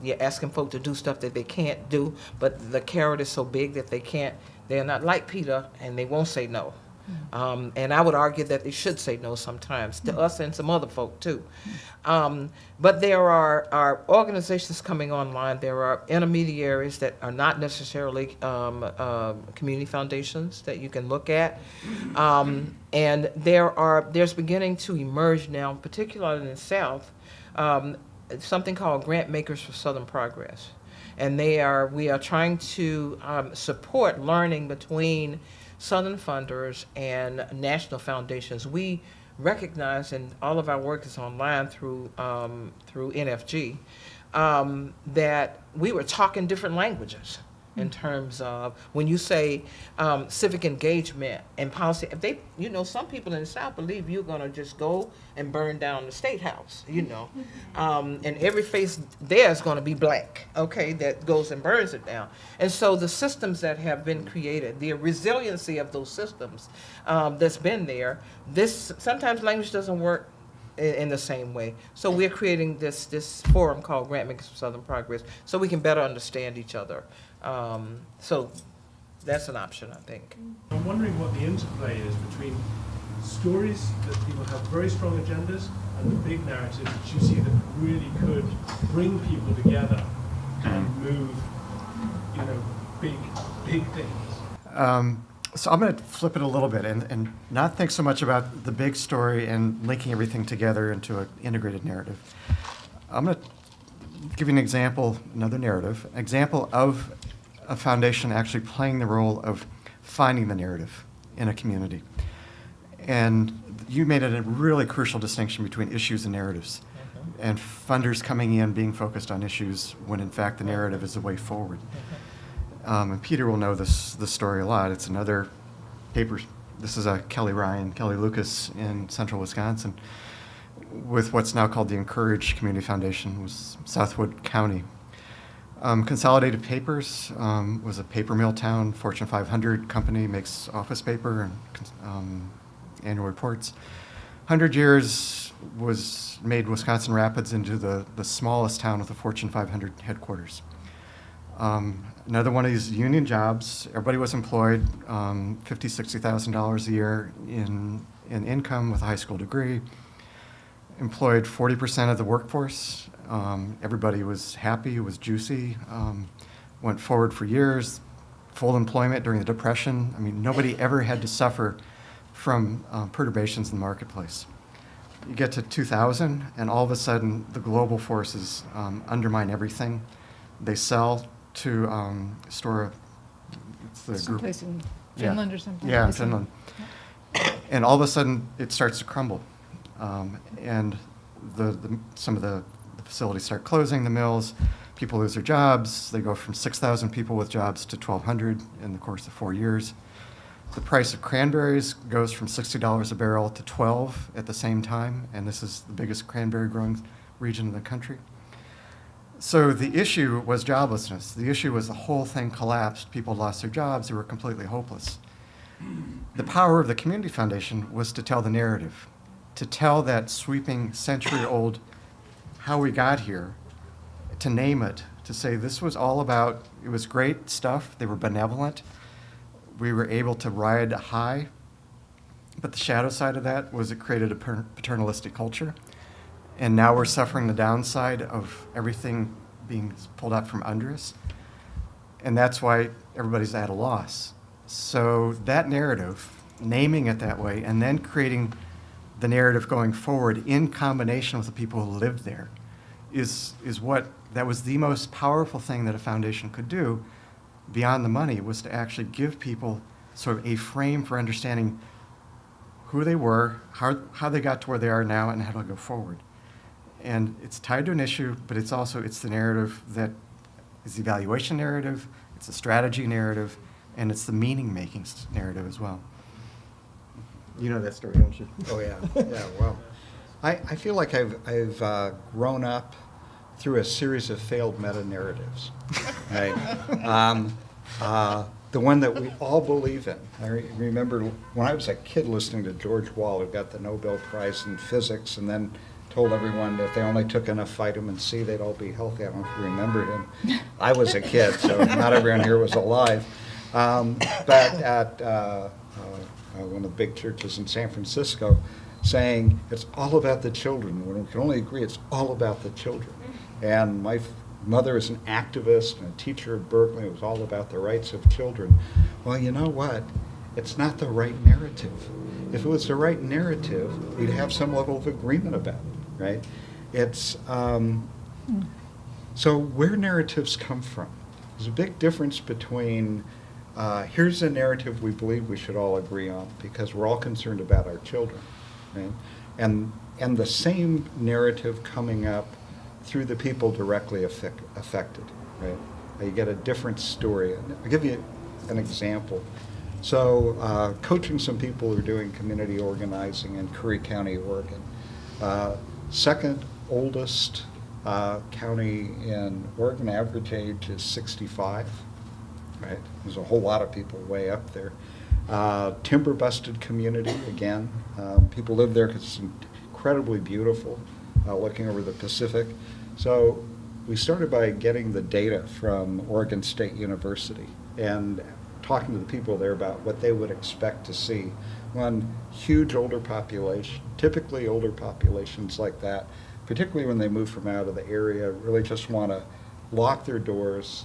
you're asking folk to do stuff that they can't do, but the carrot is so big that they're not like Peter, and they won't say no. And I would argue that they should say no sometimes, to us and some other folk too. But there are organizations coming online. There are intermediaries that are not necessarily community foundations that you can look at. And there's beginning to emerge now, particularly in the South, something called Grant Makers for Southern Progress. And we are trying to support learning between Southern funders and national foundations. We recognize, and all of our work is online through NFG, that we were talking different languages. in terms of when you say civic engagement and policy. If they, some people in the South believe you're going to just go and burn down the state house, and every face there is going to be black, okay, that goes and burns it down. And so the systems that have been created, the resiliency of those systems that's been there, this sometimes language doesn't work in the same way. So we're creating this forum called Grantmakers for Southern Progress so we can better understand each other. So that's an option, I think. I'm wondering what the interplay is between stories that people have very strong agendas and the big narratives that you see that really could bring people together and move, big things. So I'm going to flip it a little bit and not think so much about the big story and linking everything together into an integrated narrative. I'm going to give you an example, another narrative, example of a foundation actually playing the role of finding the narrative in a community. And you made it a really crucial distinction between issues and narratives, and funders coming in being focused on issues when in fact the narrative is the way forward. And Peter will know this story a lot. It's another paper. This is a Kelly Lucas in central Wisconsin with what's now called the Encourage Community Foundation. It was Southwood County. Consolidated Papers was a paper mill town, Fortune 500 company, makes office paper and annual reports. 100 years made Wisconsin Rapids into the smallest town with a Fortune 500 headquarters. Another one of these union jobs, everybody was employed, $50,000, $60,000 a year in income with a high school degree, employed 40% of the workforce. Everybody was happy, it was juicy, went forward for years, full employment during the Depression. I mean, nobody ever had to suffer from perturbations in the marketplace. You get to 2000, and all of a sudden, the global forces undermine everything. They sell to store, it's the group. Someplace in Finland or something. Yeah, in Finland. And all of a sudden, it starts to crumble. And some of the facilities start closing, the mills, people lose their jobs. They go from 6,000 people with jobs to 1,200 in the course of 4 years. The price of cranberries goes from $60 a barrel to $12 at the same time, and this is the biggest cranberry growing region in the country. So the issue was joblessness. The issue was the whole thing collapsed. People lost their jobs. They were completely hopeless. The power of the community foundation was to tell the narrative, to tell that sweeping century-old how we got here, to name it, to say this was all about, it was great stuff. They were benevolent. We were able to ride high. But the shadow side of that was it created a paternalistic culture. And now we're suffering the downside of everything being pulled out from under us. And that's why everybody's at a loss. So that narrative, naming it that way, and then creating the narrative going forward in combination with the people who lived there is that was the most powerful thing that a foundation could do beyond the money, was to actually give people sort of a frame for understanding who they were, how they got to where they are now, and how to go forward. And it's tied to an issue, but it's the narrative that is the evaluation narrative, it's the strategy narrative, and it's the meaning-making narrative as well. You know that story, don't you? Oh, yeah. Yeah, well, I feel like I've grown up through a series of failed meta-narratives, right? The one that we all believe in. I remember when I was a kid listening to George Wall, who got the Nobel Prize in physics, and then told everyone that if they only took enough vitamin C, they'd all be healthy. I don't know if you remember him. I was a kid, so not everyone here was alive. But at one of the big churches in San Francisco, saying it's all about the children. We can only agree it's all about the children. And my mother is an activist and a teacher at Berkeley. It was all about the rights of children. Well, you know what? It's not the right narrative. If it was the right narrative, we'd have some level of agreement about it, right? It's so where narratives come from. There's a big difference between here's a narrative we believe we should all agree on because we're all concerned about our children, right? And the same narrative coming up through the people directly affected, right? you get a different story. I'll give you an example. So, coaching some people who are doing community organizing in Curry County, Oregon. Second oldest county in Oregon, average age is 65, right? There's a whole lot of people way up there. Timber busted community, again. People live there because it's incredibly beautiful, looking over the Pacific. So we started by getting the data from Oregon State University and talking to the people there about what they would expect to see. One, huge older population. Typically older populations like that, particularly when they move from out of the area, really just want to lock their doors,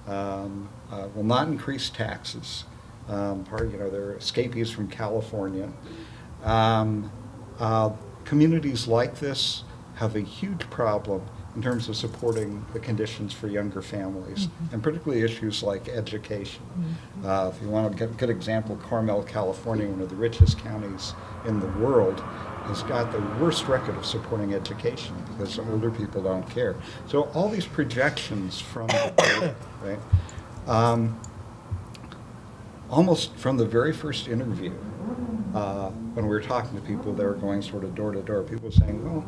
will not increase taxes. They're escapees from California. Communities like this have a huge problem in terms of supporting the conditions for younger families, and particularly issues like education. If you want to get a good example, Carmel, California, one of the richest counties in the world, has got the worst record of supporting education because older people don't care. So all these projections from the data, right? Almost from the very first interview, when we were talking to people, they were going sort of door to door, people were saying, well,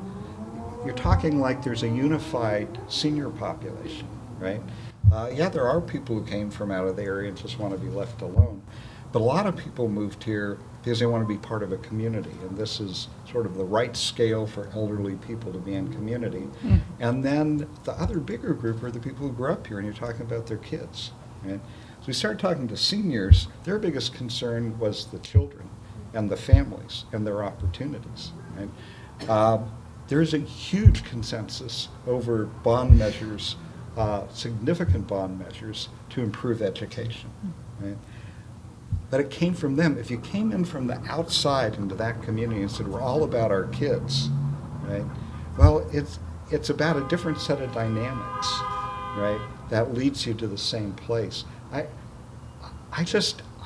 you're talking like there's a unified senior population, right? Yeah, there are people who came from out of the area and just want to be left alone. But a lot of people moved here because they want to be part of a community, and this is sort of the right scale for elderly people to be in community. And then the other bigger group are the people who grew up here, and you're talking about their kids, right? So we started talking to seniors. Their biggest concern was the children and the families and their opportunities, right? There is a huge consensus over bond measures, significant bond measures to improve education, right? But it came from them. If you came in from the outside into that community and said, we're all about our kids, right? Well, it's about a different set of dynamics, right? That leads you to the same place. I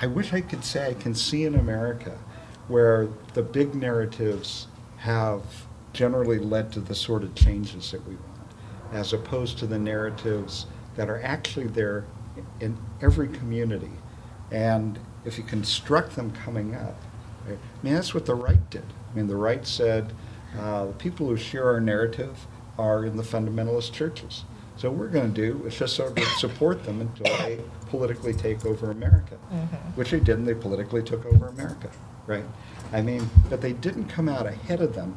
wish I could say I can see in America where the big narratives have generally led to the sort of changes that we want, as opposed to the narratives that are actually there in every community. And if you construct them coming up, right? I mean, that's what the right did. I mean, the right said, the people who share our narrative are in the fundamentalist churches. So what we're going to do is just sort of support them until they politically take over America, which they didn't. They politically took over America, right? I mean, but they didn't come out ahead of them,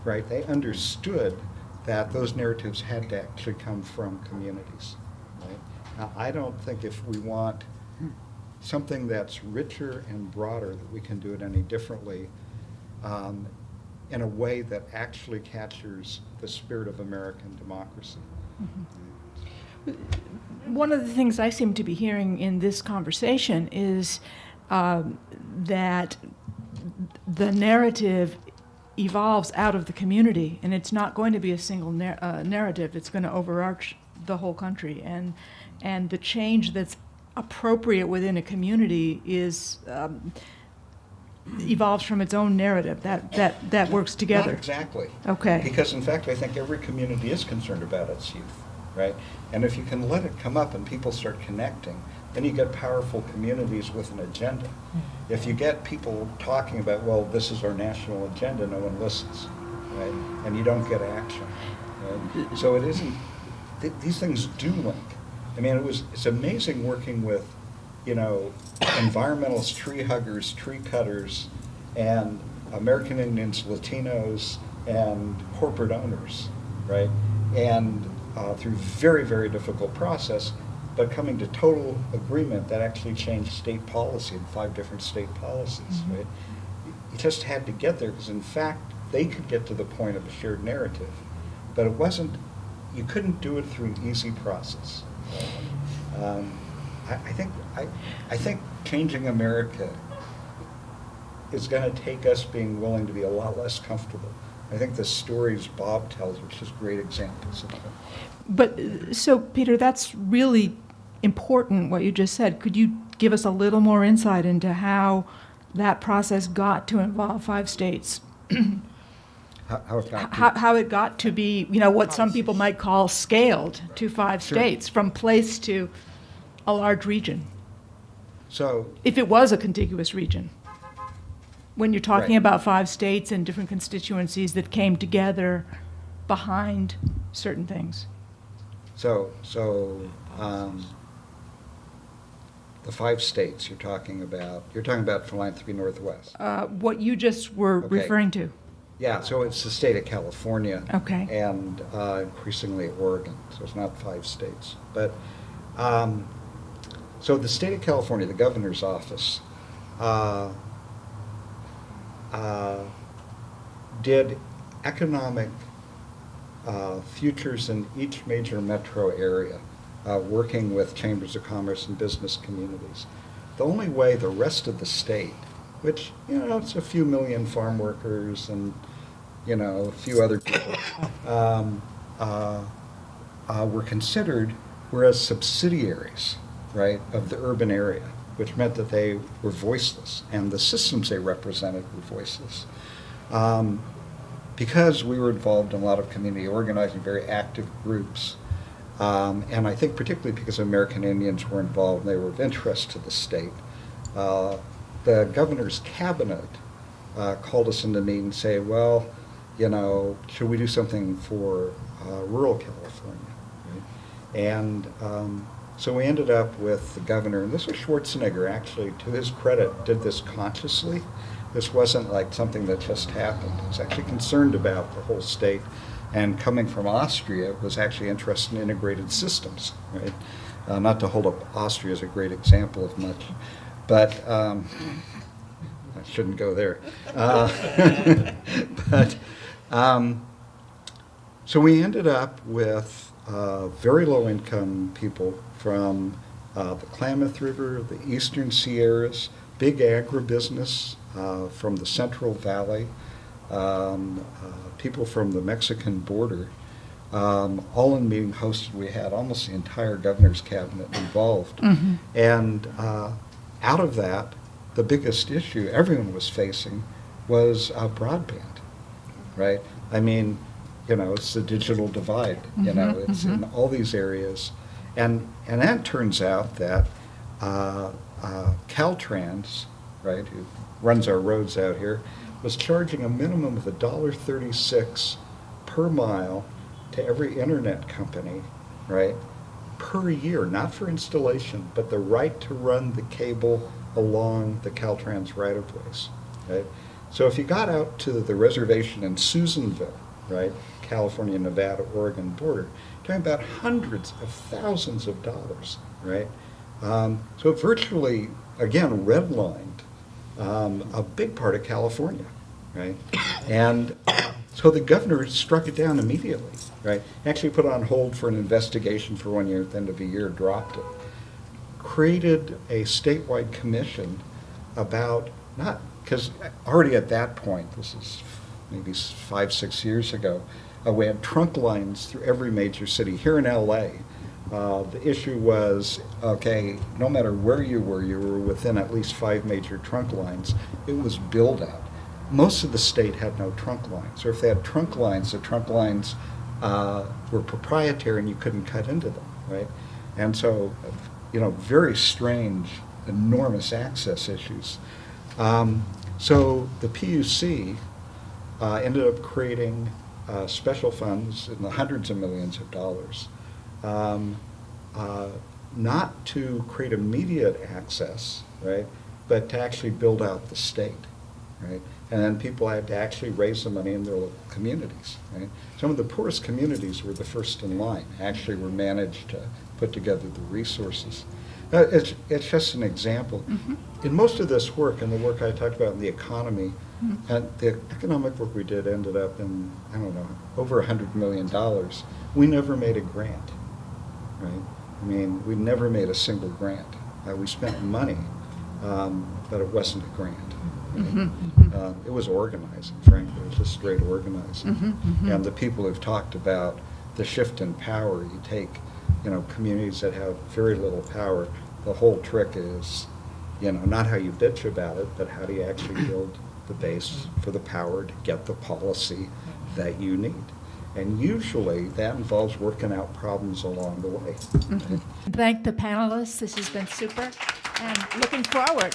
right? They understood that those narratives had to actually come from communities, right? Now, I don't think if we want something that's richer and broader, that we can do it any differently in a way that actually captures the spirit of American democracy. One of the things I seem to be hearing in this conversation is that the narrative evolves out of the community, and it's not going to be a single narrative. It's going to overarch the whole country, and the change that's appropriate within a community is evolves from its own narrative. That works together. Not exactly. Okay. Because in fact, I think every community is concerned about its youth, right? And if you can let it come up and people start connecting, then you get powerful communities with an agenda. If you get people talking about, well, this is our national agenda, no one listens, right? And you don't get action. Right? So it isn't, these things do link. I mean, it's amazing working with, environmentalists, tree huggers, tree cutters, and American Indians, Latinos, and corporate owners, right? And through very, very difficult process, but coming to total agreement that actually changed state policy in 5 different state policies, right? You just had to get there because, in fact, they could get to the point of a shared narrative, but it wasn't. You couldn't do it through an easy process. I think changing America is going to take us being willing to be a lot less comfortable. I think the stories Bob tells are just great examples of that. But so, Peter, that's really important what you just said. Could you give us a little more insight into how that process got to involve 5 states? How it got to- how it got to be, what some people might call scaled to 5 Sure. states, from place to a large region, So, if it was a contiguous region. When you're talking Right. about 5 states and different constituencies that came together behind certain things. So, the 5 states you're talking about Philanthropy Northwest. What you just were Okay. referring to. Yeah, so it's the state of California. Okay. And increasingly Oregon, so it's not 5 states. But, so the state of California, the governor's office, did economic futures in each major metro area, working with chambers of commerce and business communities. The only way the rest of the state, which, it's a few million farm workers and, a few other people, were considered were as subsidiaries, right, of the urban area, which meant that they were voiceless, and the systems they represented were voiceless. Because we were involved in a lot of community organizing, very active groups, and I think particularly because American Indians were involved and they were of interest to the state, the governor's cabinet called us in to meet and say, well, should we do something for rural California? Right? And so we ended up with the governor, and this was Schwarzenegger, actually, to his credit, did this consciously. This wasn't like something that just happened. He was actually concerned about the whole state, and coming from Austria, was actually interested in integrated systems, right? Not to hold up Austria as a great example of much, but I shouldn't go there. But so we ended up with very low-income people from the Klamath River, the Eastern Sierras, big agribusiness from the Central Valley, people from the Mexican border, all in meeting hosted. We had almost the entire governor's cabinet involved. Mm-hmm. And out of that, the biggest issue everyone was facing was broadband, right? I mean, it's the digital divide, it's in all these areas. And that turns out that Caltrans, right, who runs our roads out here, was charging a minimum of $1.36 per mile to every internet company, right, per year, not for installation, but the right to run the cable along the Caltrans right-of-ways, right? So if you got out to the reservation in Susanville, right, California, Nevada, Oregon border, talking about hundreds of thousands of dollars, right? So it virtually, again, redlined a big part of California, right? And so the governor struck it down immediately, right? Actually put it on hold for an investigation for 1 year, at the end of a year, dropped it. Created a statewide commission about, not, because already at that point, this is maybe 5, 6 years ago, we had trunk lines through every major city. Here in LA, the issue was, okay, no matter where you were within at least 5 major trunk lines. It was build out. Most of the state had no trunk lines, or if they had trunk lines, the trunk lines were proprietary and you couldn't cut into them, right? And so, very strange, enormous access issues. So the PUC ended up creating special funds in the hundreds of millions of dollars, not to create immediate access, right, but to actually build out the state, right? And then people had to actually raise the money in their local communities, right? Some of the poorest communities were the first in line, actually were managed to put together the resources. It's just an example. Mm-hmm. In most of this work, and the work I talked about in the economy, and the economic work we did ended up in, I don't know, over $100 million. We never made a grant, right? I mean, we never made a single grant. We spent money, but it wasn't a grant. Right? Mm-hmm. It was organizing, frankly. It was just straight organizing. Mm-hmm. And the people who've talked about the shift in power, you take, communities that have very little power, the whole trick is, not how you bitch about it, but how do you actually build the base for the power to get the policy that you need. And usually that involves working out problems along the way. Thank the panelists. This has been super, and looking forward